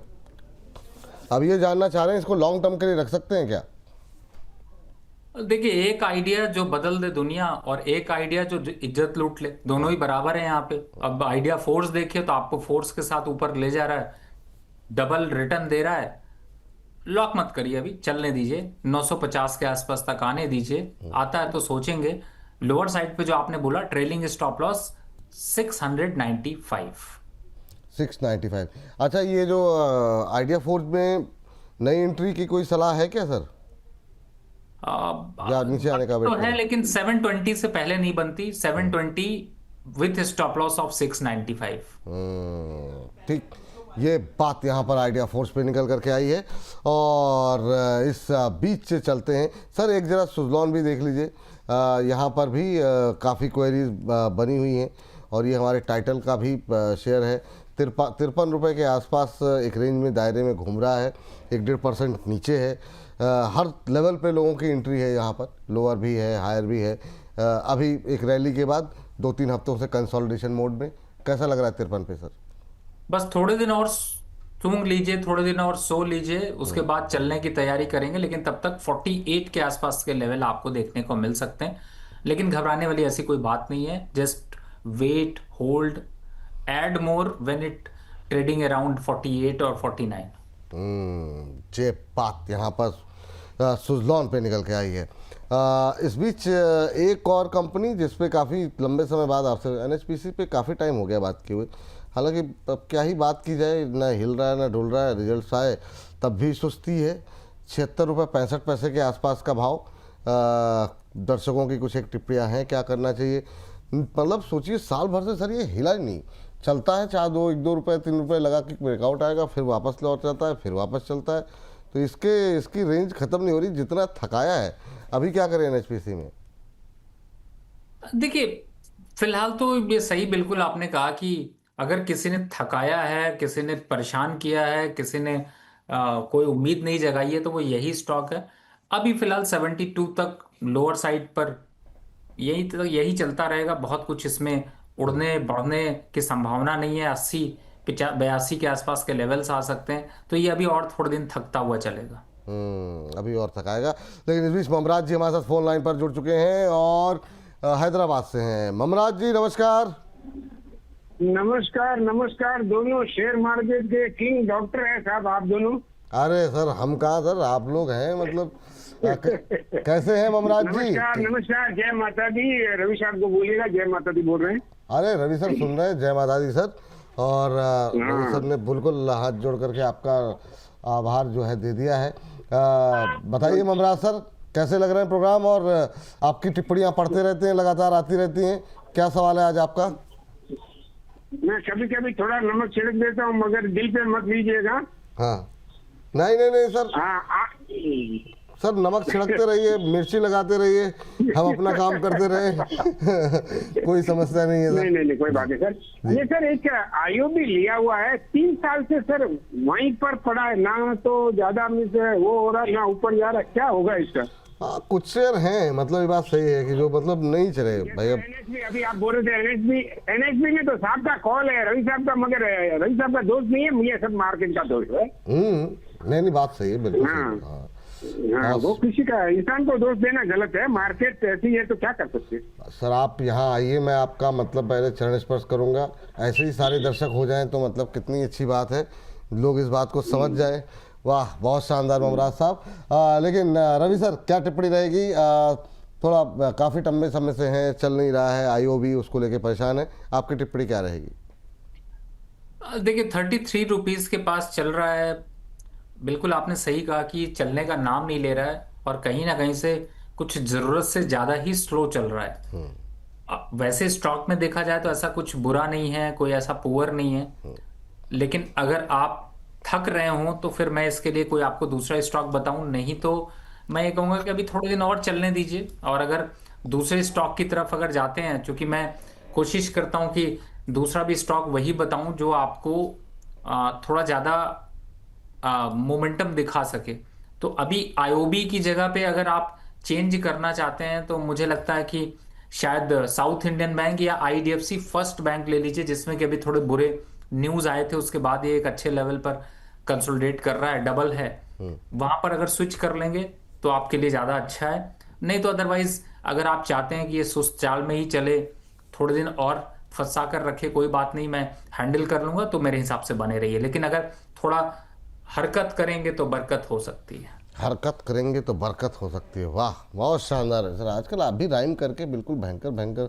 अब ये जानना चाह रहे हैं इसको लॉन्ग टर्म के लिए रख सकते हैं क्या? देखिए, एक आइडिया जो बदल दे दुनिया और एक आइडिया जो इज्जत लूट ले, दोनों ही बराबर है यहाँ पे। अब आइडिया फोर्स देखिए तो आपको फोर्स के साथ ऊपर ले जा रहा है, डबल रिटर्न दे रहा है। लॉक मत करिए, अभी चलने दीजिए, 950 के आसपास तक आने दीजिए। आता है तो सोचेंगे। लोअर साइड पे जो आपने बोला ट्रेलिंग स्टॉप लॉस 695। 695। अच्छा, ये जो आइडिया फोर्स में नई एंट्री की कोई सलाह है क्या सर, या नीचे आने का तो वेट है, करें? लेकिन 720 से पहले नहीं बनती। 720 विथ स्टॉप लॉस ऑफ 695। ठीक, ये बात यहाँ पर आइडिया फोर्स पे निकल करके आई है। और इस बीच से चलते हैं सर, एक जरा सुजलॉन भी देख लीजिए। यहाँ पर भी काफ़ी क्वेरीज बनी हुई हैं, और ये हमारे टाइटल का भी शेयर है। 53 रुपये के आसपास एक रेंज में दायरे में घूम रहा है, 1-1.5% नीचे है। हर लेवल पे लोगों की एंट्री है यहाँ पर, लोअर भी है, हायर भी है। अभी एक रैली के बाद 2-3 हफ्तों से कंसोलिडेशन मोड में। कैसा लग रहा है 53 पे सर? बस थोड़े दिन और सूंघ लीजिए, थोड़े दिन और सो लीजिए, उसके बाद चलने की तैयारी करेंगे। लेकिन तब तक 48 के आसपास के लेवल आपको देखने को मिल सकते हैं। लेकिन घबराने वाली ऐसी कोई बात नहीं है। Just wait, hold, add more when it trading around 48 और 49। ये बात यहाँ पर सुजलॉन पे निकल के आई है। इस बीच एक और कंपनी जिस पे काफ़ी लंबे समय बाद आपसे NHPC पे काफ़ी टाइम हो गया बात किए हुए, हालांकि अब क्या ही बात की जाए, ना हिल रहा है ना डुल रहा है, रिजल्ट्स आए तब भी सुस्ती है। 76 रुपये 65 पैसे के आसपास का भाव। दर्शकों की कुछ एक टिप्पणियाँ हैं, क्या करना चाहिए। मतलब सोचिए, साल भर से सर ये हिला ही नहीं, चलता है, चाहे 1-2 रुपये 3 रुपये लगा के ब्रेकआउट आएगा, फिर वापस लौट जाता है, फिर वापस चलता है। तो इसकी रेंज खत्म नहीं हो रही, जितना थकाया है। अभी क्या करें NHPC में? देखिए, फिलहाल तो ये सही बिल्कुल आपने कहा कि अगर किसी ने थकाया है, किसी ने परेशान किया है, किसी ने कोई उम्मीद नहीं जगाई है, तो वो यही स्टॉक है। अभी फिलहाल 72 तक लोअर साइड पर यही चलता रहेगा। बहुत कुछ इसमें उड़ने बढ़ने की संभावना नहीं है। 80-82 के आसपास के लेवल्स आ सकते हैं। तो ये अभी और थोड़े दिन थकता हुआ चलेगा। अभी और थकाएगा। लेकिन इस बीच ममराज जी हमारे साथ फोन लाइन पर जुड़ चुके हैं, और हैदराबाद से हैं। ममराज जी नमस्कार। नमस्कार नमस्कार। दोनों शेयर मार्केट के किंग डॉक्टर हैं साहब, आप दोनों। अरे सर हम कहाँ सर, आप लोग हैं मतलब कैसे हैं ममराज जी? नमस्कार नमस्कार, जय माता दी। रवि साहब को बोलिएगा जय माता दी बोल रहे हैं। अरे रवि सर सुन रहे हैं, जय माता दी सर। और रवि सर ने बिल्कुल हाथ जोड़ करके आपका आभार जो है दे दिया है। बताइए ममराज सर, कैसे लग रहे हैं प्रोग्राम? और आपकी टिप्पणियां पढ़ते रहते हैं, लगातार आती रहती हैं। क्या सवाल है आज आपका? मैं कभी कभी थोड़ा नमक छिड़क देता हूँ, मगर दिल पे मत लीजिएगा। हाँ, नहीं नहीं नहीं सर, हाँ सर नमक छिड़कते रहिए, मिर्ची लगाते रहिए, हम अपना काम करते रहे। कोई समस्या नहीं है सर। नहीं नहीं नहीं, कोई बात नहीं सर। ये सर एक आईओबी लिया हुआ है 3 साल से सर, वहीं पर पड़ा है ना, तो ज्यादा वो हो रहा है ना ऊपर जा रहा है, क्या होगा इसका? हाँ कुछ शेयर हैं, मतलब ये बात सही है कि जो मतलब नहीं चले भाई। अब एनएचबी, अभी आप बोल रहे थे एनएचबी में तो साहब का कॉल है, रवि साहब का, मगर रवि साहब का दोस्त नहीं है, मुझे सब मार्केट का दोस्त है। नहीं बात सही है, बिल्कुल हाँ। सही। हाँ हाँ, वो किसी का इंसान को दोष देना गलत है, मार्केट ऐसी है तो क्या कर सकते हैं। सर आप यहाँ आइए, मैं आपका मतलब पहले चरण स्पर्श करूंगा। ऐसे ही सारे दर्शक हो जाएं तो मतलब कितनी अच्छी बात है, लोग इस बात को समझ जाएं। वाह, बहुत शानदार ममराज साहब। लेकिन रवि सर क्या टिप्पणी रहेगी? थोड़ा काफ़ी लंबे समय से हैं, चल नहीं रहा है, आईओबी उसको लेके परेशान है, आपकी टिप्पणी क्या रहेगी? देखिए 33 रुपीज के पास चल रहा है। बिल्कुल आपने सही कहा कि चलने का नाम नहीं ले रहा है और कहीं ना कहीं से कुछ जरूरत से ज्यादा ही स्लो चल रहा है। वैसे स्टॉक में देखा जाए तो ऐसा कुछ बुरा नहीं है, कोई ऐसा पुअर नहीं है, लेकिन अगर आप थक रहे हो तो फिर मैं इसके लिए कोई आपको दूसरा स्टॉक बताऊं, नहीं तो मैं ये कहूंगा कि अभी थोड़े दिन और चलने दीजिए। और अगर दूसरे स्टॉक की तरफ अगर जाते हैं, क्योंकि मैं कोशिश करता हूं कि दूसरा भी स्टॉक वही बताऊं जो आपको थोड़ा ज्यादा मोमेंटम दिखा सके। तो अभी आईओबी की जगह पे अगर आप चेंज करना चाहते हैं तो मुझे लगता है कि शायद साउथ इंडियन बैंक या आईडीएफसी फर्स्ट बैंक ले लीजिए, जिसमें कि अभी थोड़े बुरे न्यूज आए थे, उसके बाद ये एक अच्छे लेवल पर कंसोलिडेट कर रहा है, डबल है। वहां पर अगर स्विच कर लेंगे तो आपके लिए ज्यादा अच्छा है। नहीं तो अदरवाइज अगर आप चाहते हैं कि ये सुस्त चाल में ही चले, थोड़े दिन और फंसा कर रखे, कोई बात नहीं, मैं हैंडल कर लूंगा, तो मेरे हिसाब से बने रहिए। लेकिन अगर थोड़ा हरकत करेंगे तो बरकत हो सकती है। हरकत करेंगे तो बरकत हो सकती है। वाह, बहुत शानदार है सर, आजकल आप भी राइम करके बिल्कुल भयंकर भयंकर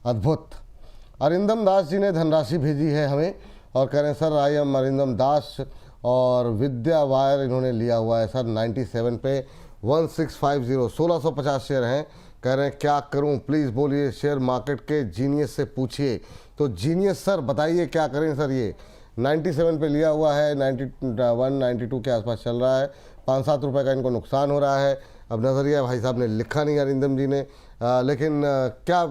अद्भुत। अरिंदम दास जी ने धनराशि भेजी है हमें और कह रहे हैं सर आई एम अरिंदम दास, और विद्या वायर इन्होंने लिया हुआ है सर 97 पे 1650, 1650 शेयर हैं। कह रहे हैं क्या करूं, प्लीज़ बोलिए, शेयर मार्केट के जीनियस से पूछिए। तो जीनियस सर बताइए क्या करें सर? ये 97 पे लिया हुआ है, 91 92 के आसपास चल रहा है, 5-7 रुपये का इनको नुकसान हो रहा है। अब नज़रिया भाई साहब ने लिखा नहीं अरिंदम जी ने, लेकिन क्या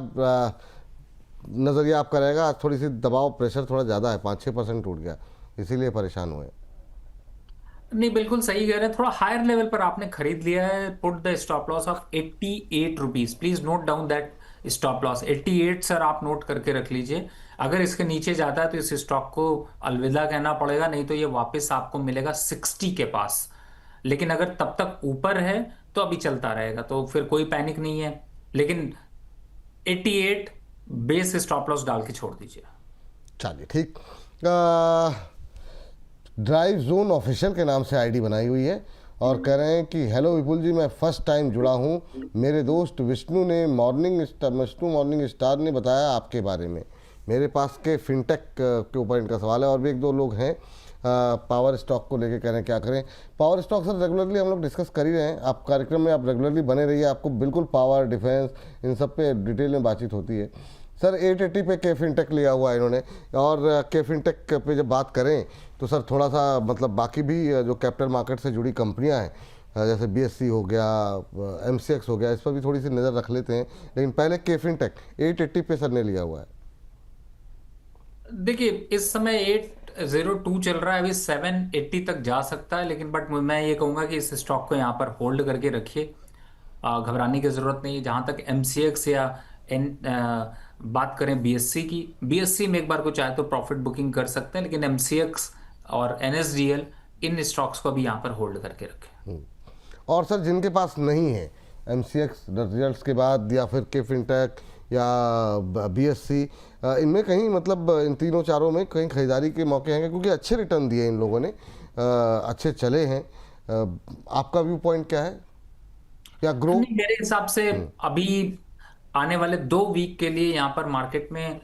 नज़रिया आपका रहेगा? थोड़ी सी दबाव, प्रेशर थोड़ा ज़्यादा है, 5-6% टूट गया, इसीलिए परेशान हुए। नहीं, बिल्कुल सही कह रहे हैं, थोड़ा हायर लेवल पर आपने खरीद लिया है। Put the stop loss of 88 rupees, please note down that stop loss 88 sir, आप नोट करके रख लीजिए। अगर इसके नीचे जाता है तो इस स्टॉक को अलविदा कहना पड़ेगा, नहीं तो ये वापस आपको मिलेगा 60 के पास। लेकिन अगर तब तक ऊपर है तो अभी चलता रहेगा, तो फिर कोई पैनिक नहीं है। लेकिन 88 बेस स्टॉप लॉस डाल के छोड़ दीजिए। चलिए ठीक। ड्राइव जोन ऑफिशियल के नाम से आईडी बनाई हुई है और कह रहे हैं कि हेलो विपुल जी, मैं फर्स्ट टाइम जुड़ा हूँ। मेरे दोस्त विष्णु मॉर्निंग स्टार ने बताया आपके बारे में। मेरे पास के फिनटेक के ऊपर इनका सवाल है, और भी 1-2 लोग हैं पावर स्टॉक को लेके कह रहे हैं क्या करें। पावर स्टॉक सर रेगुलरली हम लोग डिस्कस कर ही रहे हैं, आप कार्यक्रम में आप रेगुलरली बने रहिए, आपको बिल्कुल पावर, डिफेंस, इन सब पे डिटेल में बातचीत होती है। सर 880 पे के फिनटेक लिया हुआ है इन्होंने, और के फिनटेक पे जब बात करें तो सर थोड़ा सा मतलब बाकी भी जो कैपिटल मार्केट से जुड़ी कंपनियां हैं, जैसे BSC हो गया, MCX हो गया, इस पर भी थोड़ी सी नज़र रख लेते हैं। लेकिन पहले के फिनटेक 880 पे सर ने लिया हुआ है। देखिए इस समय 802 चल रहा है, अभी 780 तक जा सकता है, लेकिन बट मैं ये कहूँगा कि इस स्टॉक को यहाँ पर होल्ड करके रखिए, घबराने की ज़रूरत नहीं। जहाँ तक MCX या बात करें BSC की, BSC में एक बार को चाहे तो प्रॉफिट बुकिंग कर सकते हैं, लेकिन MCX और NSDL इन स्टॉक्स को भी यहाँ पर होल्ड करके रखें। और सर जिनके पास नहीं है MCX रिजल्ट्स के बाद, या फिर के फिनटेक या BSC, इनमें कहीं मतलब इन तीनों चारों में कहीं खरीदारी के मौके हैं, क्योंकि अच्छे रिटर्न दिए इन लोगों ने। अच्छे चले हैं। आपका व्यू पॉइंट क्या है, या ग्रो? नहीं, मेरे हिसाब से अभी आने वाले 2 वीक के लिए यहाँ पर मार्केट में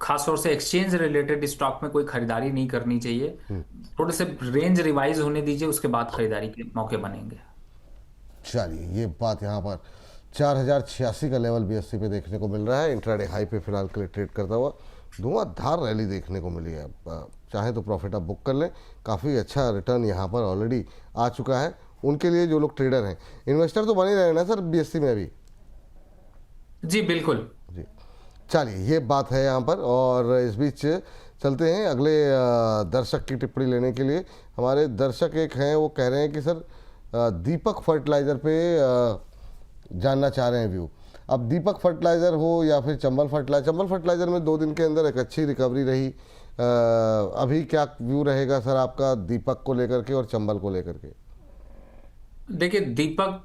खास तौर से एक्सचेंज रिलेटेड स्टॉक में कोई खरीदारी नहीं करनी चाहिए। थोड़े से रेंज रिवाइज होने दीजिए, उसके बाद खरीदारी के मौके बनेंगे। चलिए, ये बात यहाँ पर 4086 का लेवल BSE पे देखने को मिल रहा है। इंट्राडे हाई पे फिलहाल के लिए ट्रेड करता हुआ धुआंधार रैली देखने को मिली है। चाहे तो प्रॉफिट आप बुक कर लें, काफ़ी अच्छा रिटर्न यहाँ पर ऑलरेडी आ चुका है उनके लिए जो लोग ट्रेडर हैं। इन्वेस्टर तो बने रहे ना सर BSE में अभी? जी बिल्कुल। जी, चलिए, ये बात है यहाँ पर। और इस बीच चलते हैं अगले दर्शक की टिप्पणी लेने के लिए। हमारे दर्शक एक हैं, वो कह रहे हैं कि सर दीपक फर्टिलाइज़र पे जानना चाह रहे हैं व्यू। अब दीपक फर्टिलाइज़र हो या फिर चंबल फर्टिलाइज़र में 2 दिन के अंदर एक अच्छी रिकवरी रही। अभी क्या व्यू रहेगा सर आपका दीपक को लेकर के और चंबल को लेकर के? देखिए, दीपक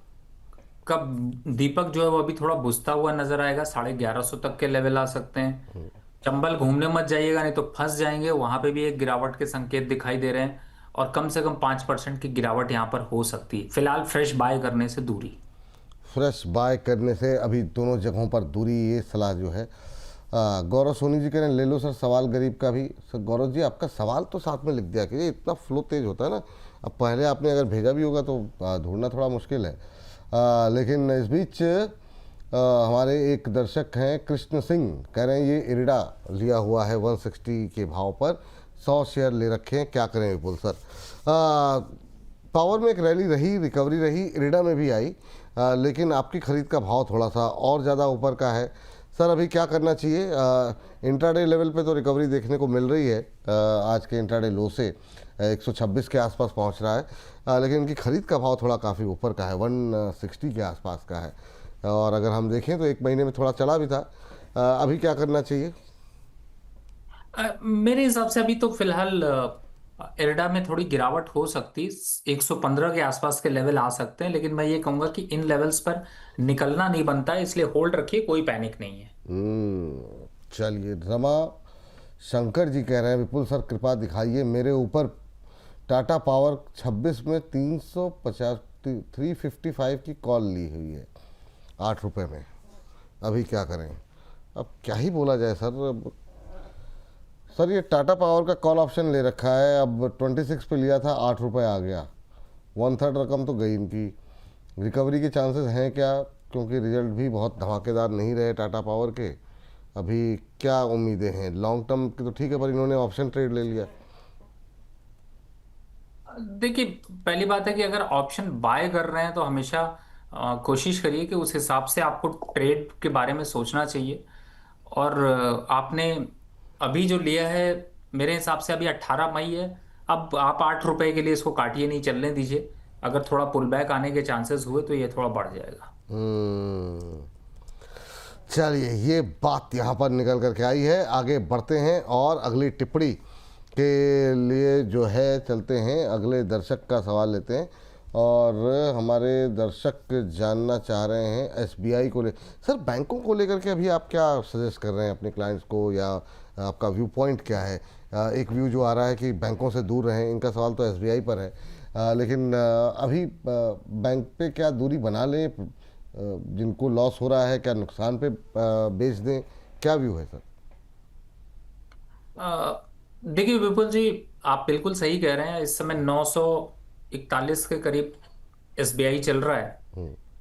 जो है वो अभी थोड़ा बुझता हुआ नजर आएगा। 1150 तक के लेवल आ सकते हैं। चंबल घूमने मत जाइएगा, नहीं तो फंस जाएंगे। वहां पे भी एक गिरावट के संकेत दिखाई दे रहे हैं और कम से कम 5% की गिरावट यहाँ पर हो सकती है। फिलहाल फ्रेश बाय करने से दूरी। फ्रेश बाय करने से अभी दोनों जगहों पर दूरी, ये सलाह जो है। गौरव सोनी जी कह रहे हैं ले लो सर सवाल गरीब का भी। सर गौरव जी, आपका सवाल तो साथ में लिख दिया कीजिए, इतना फ्लो तेज होता है ना। अब पहले आपने अगर भेजा भी होगा तो ढूंढना थोड़ा मुश्किल है। लेकिन इस बीच हमारे एक दर्शक हैं कृष्ण सिंह, कह रहे हैं ये इरिडा लिया हुआ है 160 के भाव पर, 100 शेयर ले रखे हैं, क्या करें विपुल सर? पावर में एक रैली रही, रिकवरी रही, इरिडा में भी आई, लेकिन आपकी खरीद का भाव थोड़ा सा और ज़्यादा ऊपर का है। सर अभी क्या करना चाहिए? इंट्राडे लेवल पे तो रिकवरी देखने को मिल रही है, आज के इंट्राडे लो से 126 के आसपास पहुंच रहा है, लेकिन इनकी खरीद का भाव थोड़ा काफ़ी ऊपर का है, 160 के आसपास का है। और अगर हम देखें तो 1 महीने में थोड़ा चला भी था। अभी क्या करना चाहिए? मेरे हिसाब से अभी तो फिलहाल इरिडा में थोड़ी गिरावट हो सकती, 115 के आसपास के लेवल आ सकते हैं, लेकिन मैं ये कहूंगा कि इन लेवल्स पर निकलना नहीं बनता है, इसलिए होल्ड रखिए, कोई पैनिक नहीं है। चलिए, रमा शंकर जी कह रहे हैं विपुल सर कृपा दिखाइए, मेरे ऊपर टाटा पावर 26 में 355 की कॉल ली हुई है 8 रुपये में, अभी क्या करें? अब क्या ही बोला जाए सर। सर ये टाटा पावर का कॉल ऑप्शन ले रखा है, अब 26 पे लिया था, 8 रुपये आ गया, 1/3 रकम तो गई इनकी। रिकवरी के चांसेस हैं क्या? क्योंकि रिजल्ट भी बहुत धमाकेदार नहीं रहे टाटा पावर के। अभी क्या उम्मीदें हैं? लॉन्ग टर्म की तो ठीक है, पर इन्होंने ऑप्शन ट्रेड ले लिया। देखिए, पहली बात है कि अगर ऑप्शन बाय कर रहे हैं तो हमेशा कोशिश करिए कि उस हिसाब से आपको ट्रेड के बारे में सोचना चाहिए। और आपने अभी जो लिया है, मेरे हिसाब से अभी 18 मई है, अब आप 8 रुपए के लिए इसको काटिए, नहीं चलने दीजिए। अगर थोड़ा पुल बैक आने के चांसेस हुए तो ये थोड़ा बढ़ जाएगा। चलिए, ये बात यहाँ पर निकल करके आई है। आगे बढ़ते हैं और अगली टिप्पणी के लिए जो है चलते हैं, अगले दर्शक का सवाल लेते हैं। और हमारे दर्शक जानना चाह रहे हैं SBI को ले। सर बैंकों को लेकर के अभी आप क्या सजेस्ट कर रहे हैं अपने क्लाइंट्स को, या आपका व्यू पॉइंट क्या है? एक व्यू जो आ रहा है कि बैंकों से दूर रहें, इनका सवाल तो SBI पर है, लेकिन अभी बैंक पे क्या दूरी बना लें? जिनको लॉस हो रहा है क्या नुकसान पे बेच दें? क्या व्यू है सर? देखिए विपुल जी, आप बिल्कुल सही कह रहे हैं। इस समय 941 के करीब SBI चल रहा है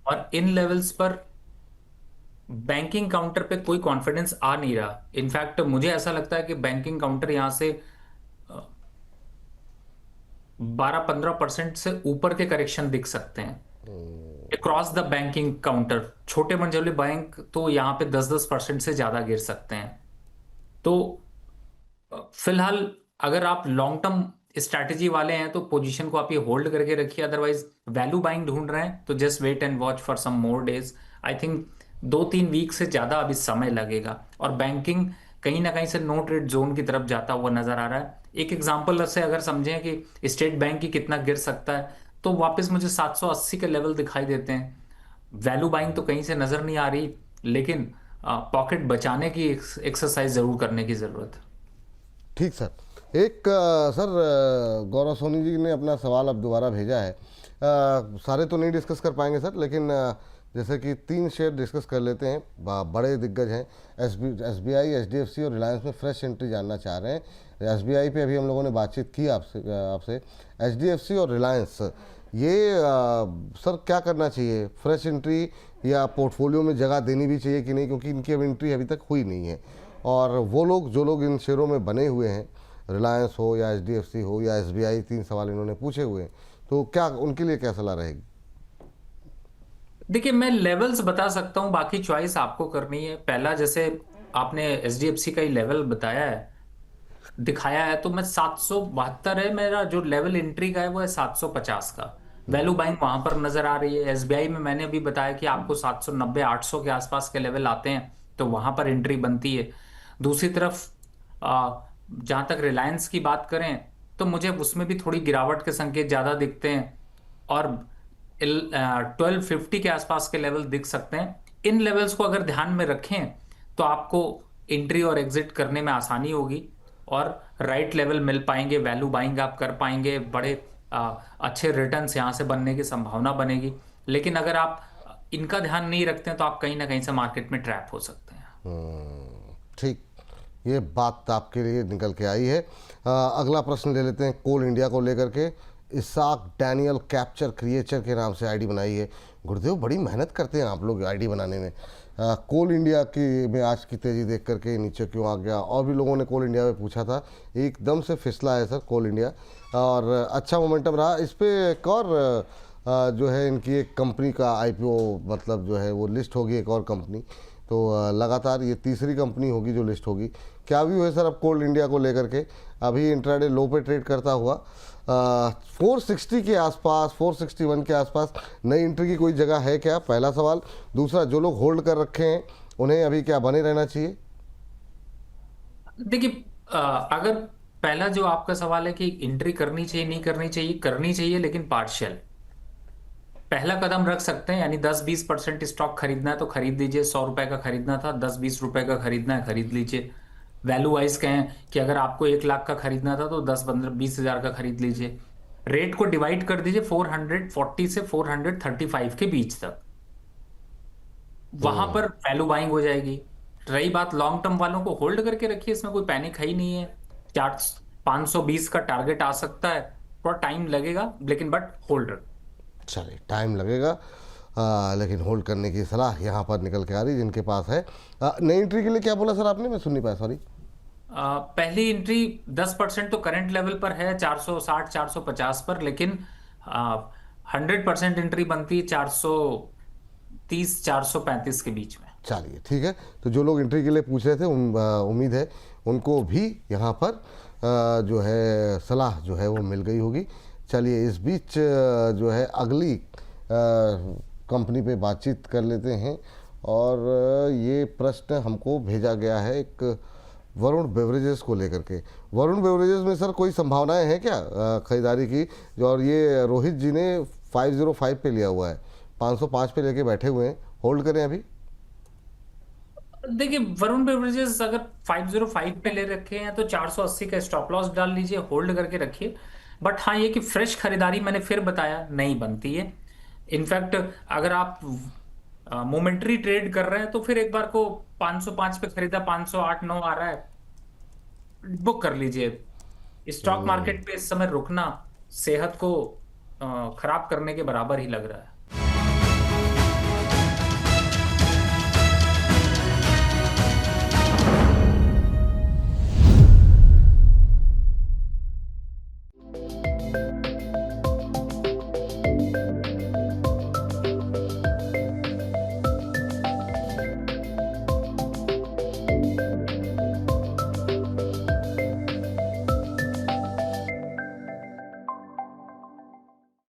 और इन लेवल्स पर बैंकिंग काउंटर पे कोई कॉन्फिडेंस आ नहीं रहा। इनफैक्ट मुझे ऐसा लगता है कि बैंकिंग काउंटर यहां से 12-15% से ऊपर के करेक्शन दिख सकते हैं अक्रॉस द बैंकिंग काउंटर। छोटे मंझौले बैंक तो यहां पे 10-10% से ज्यादा गिर सकते हैं। तो फिलहाल अगर आप लॉन्ग टर्म स्ट्रैटेजी वाले हैं तो पोजीशन को आप ये होल्ड करके रखिए। अदरवाइज वैल्यू बाइंग ढूंढ रहे हैं तो just wait and watch for some more days. I think 2-3 week से ज्यादा अभी समय लगेगा। और बैंकिंग कहीं ना कहीं से नो ट्रेड जोन की तरफ जाता हुआ नजर आ रहा है। एक एग्जांपल से अगर समझें कि स्टेट बैंक की कितना गिर सकता है, तो वापस मुझे 780 के लेवल दिखाई देते हैं। वैल्यू बाइंग तो कहीं से नजर नहीं आ रही, लेकिन पॉकेट बचाने की एक्सरसाइज जरूर करने की जरूरत है। ठीक सर, एक सर गौरव सोनी जी ने अपना सवाल अब दोबारा भेजा है। सारे तो नहीं डिस्कस कर पाएंगे सर, लेकिन जैसे कि 3 शेयर डिस्कस कर लेते हैं। बड़े दिग्गज हैं, SBI, HDFC और रिलायंस में फ्रेश एंट्री जानना चाह रहे हैं। SBI पे अभी हम लोगों ने बातचीत की आपसे। HDFC और रिलायंस, ये सर क्या करना चाहिए? फ्रेश एंट्री या पोर्टफोलियो में जगह देनी भी चाहिए कि नहीं, क्योंकि इनकी अब एंट्री अभी तक हुई नहीं है। और वो लोग जो लोग इन शेयरों में बने हुए हैं, रिलायंस हो या HDFC हो या SBI, 3 सवाल इन्होंने पूछे हुए हैं, तो क्या उनके लिए क्या सलाह रहेगी? देखिए, मैं लेवल्स बता सकता हूं, बाकी चॉइस आपको करनी है। पहला, जैसे आपने SDFC का ही लेवल बताया है, दिखाया है, तो मैं 772 है मेरा जो लेवल एंट्री का है, वो है 750 का। वैल्यू बाइंग वहां पर नजर आ रही है। SBI में मैंने अभी बताया कि आपको 790 800 के आसपास के लेवल आते हैं, तो वहां पर एंट्री बनती है। दूसरी तरफ जहां तक रिलायंस की बात करें, तो मुझे उसमें भी थोड़ी गिरावट के संकेत ज्यादा दिखते हैं, और 1250 के आसपास के लेवल दिख सकते हैं। इन लेवल्स को अगर ध्यान में रखें तो आपको एंट्री और एग्जिट करने में आसानी होगी, और राइट लेवल मिल पाएंगे, वैल्यू बाइंग आप कर पाएंगे, बड़े अच्छे रिटर्न्स यहाँ से बनने की संभावना बनेगी। लेकिन अगर आप इनका ध्यान नहीं रखते हैं तो आप कहीं ना कहीं से मार्केट में ट्रैप हो सकते हैं। ठीक, ये बात आपके लिए निकल के आई है। अगला प्रश्न ले लेते हैं कोल इंडिया को लेकर के। इसाक डैनियल कैप्चर क्रिएचर के नाम से आईडी बनाई है। गुरुदेव, बड़ी मेहनत करते हैं आप लोग आईडी बनाने में। कोल इंडिया की में आज की तेज़ी देख करके नीचे क्यों आ गया? और भी लोगों ने कोल इंडिया में पूछा था, एकदम से फिसला है सर कोल इंडिया, और अच्छा मोमेंटम रहा इस पर। एक और जो है इनकी एक कंपनी का IPO, मतलब जो है वो लिस्ट होगी, एक और कंपनी, तो लगातार ये तीसरी कंपनी होगी जो लिस्ट होगी। क्या व्यू है सर अब कोल इंडिया को लेकर के? अभी इंट्राडे लो पे ट्रेड करता हुआ 460 के आसपास, 461 के आसपास नई एंट्री की कोई जगह है क्या? पहला सवाल। दूसरा, जो लोग होल्ड कर रखे हैं उन्हें अभी क्या बने रहना चाहिए? देखिए, अगर पहला जो आपका सवाल है कि एंट्री करनी चाहिए नहीं करनी चाहिए, लेकिन पार्शियल पहला कदम रख सकते हैं। यानी 10-20% स्टॉक खरीदना है तो खरीद लीजिए। 100 रुपए का खरीदना था, 10-20 रुपए का खरीदना है, खरीद लीजिए। वैल्यू वाइज कहें कि अगर आपको 1 लाख का खरीदना था तो 10-15-20 हजार का खरीद लीजिए। रेट को डिवाइड कर दीजिए 440 से 435 के बीच तक, वहां पर वैल्यू बाइंग हो जाएगी। रही बात लॉन्ग टर्म वालों को, होल्ड करके रखिए, इसमें कोई पैनिक है ही नहीं है। 520 का टारगेट आ सकता है, थोड़ा टाइम लगेगा, लेकिन बट होल्ड। चलिए, टाइम लगेगा, लेकिन होल्ड करने की सलाह यहाँ पर निकल के आ रही जिनके पास है। नई एंट्री के लिए क्या बोला सर आपने? मैं सुन नहीं पाया, सॉरी। पहली एंट्री 10% तो करंट लेवल पर है 460 450 पर, लेकिन 100% एंट्री बनती है 430 435 के बीच में। चलिए, ठीक है। तो जो लोग एंट्री के लिए पूछ रहे थे, उम्मीद है उनको भी यहाँ पर जो है सलाह जो है वो मिल गई होगी। चलिए, इस बीच जो है अगली कंपनी पे बातचीत कर लेते हैं, और ये प्रश्न हमको भेजा गया है एक वरुण बेवरेजेस को लेकर के। वरुण बेवरेजेस में सर कोई संभावनाएं हैं क्या खरीदारी की? और ये रोहित जी ने 505 पे लिया हुआ है, 505 पे लेके बैठे हुए हैं, होल्ड करें अभी? देखिए, वरुण बेवरेजेस अगर 505 पे ले रखे हैं तो 480 का स्टॉप लॉस डाल लीजिए, होल्ड करके रखिए। बट हाँ, ये कि फ्रेश खरीदारी मैंने फिर बताया नहीं बनती है। इनफैक्ट अगर आप मोमेंटरी ट्रेड कर रहे हैं तो फिर एक बार को 505 पे खरीदा, 508 9 आ रहा है, बुक कर लीजिए। स्टॉक मार्केट पे इस समय रुकना सेहत को खराब करने के बराबर ही लग रहा है।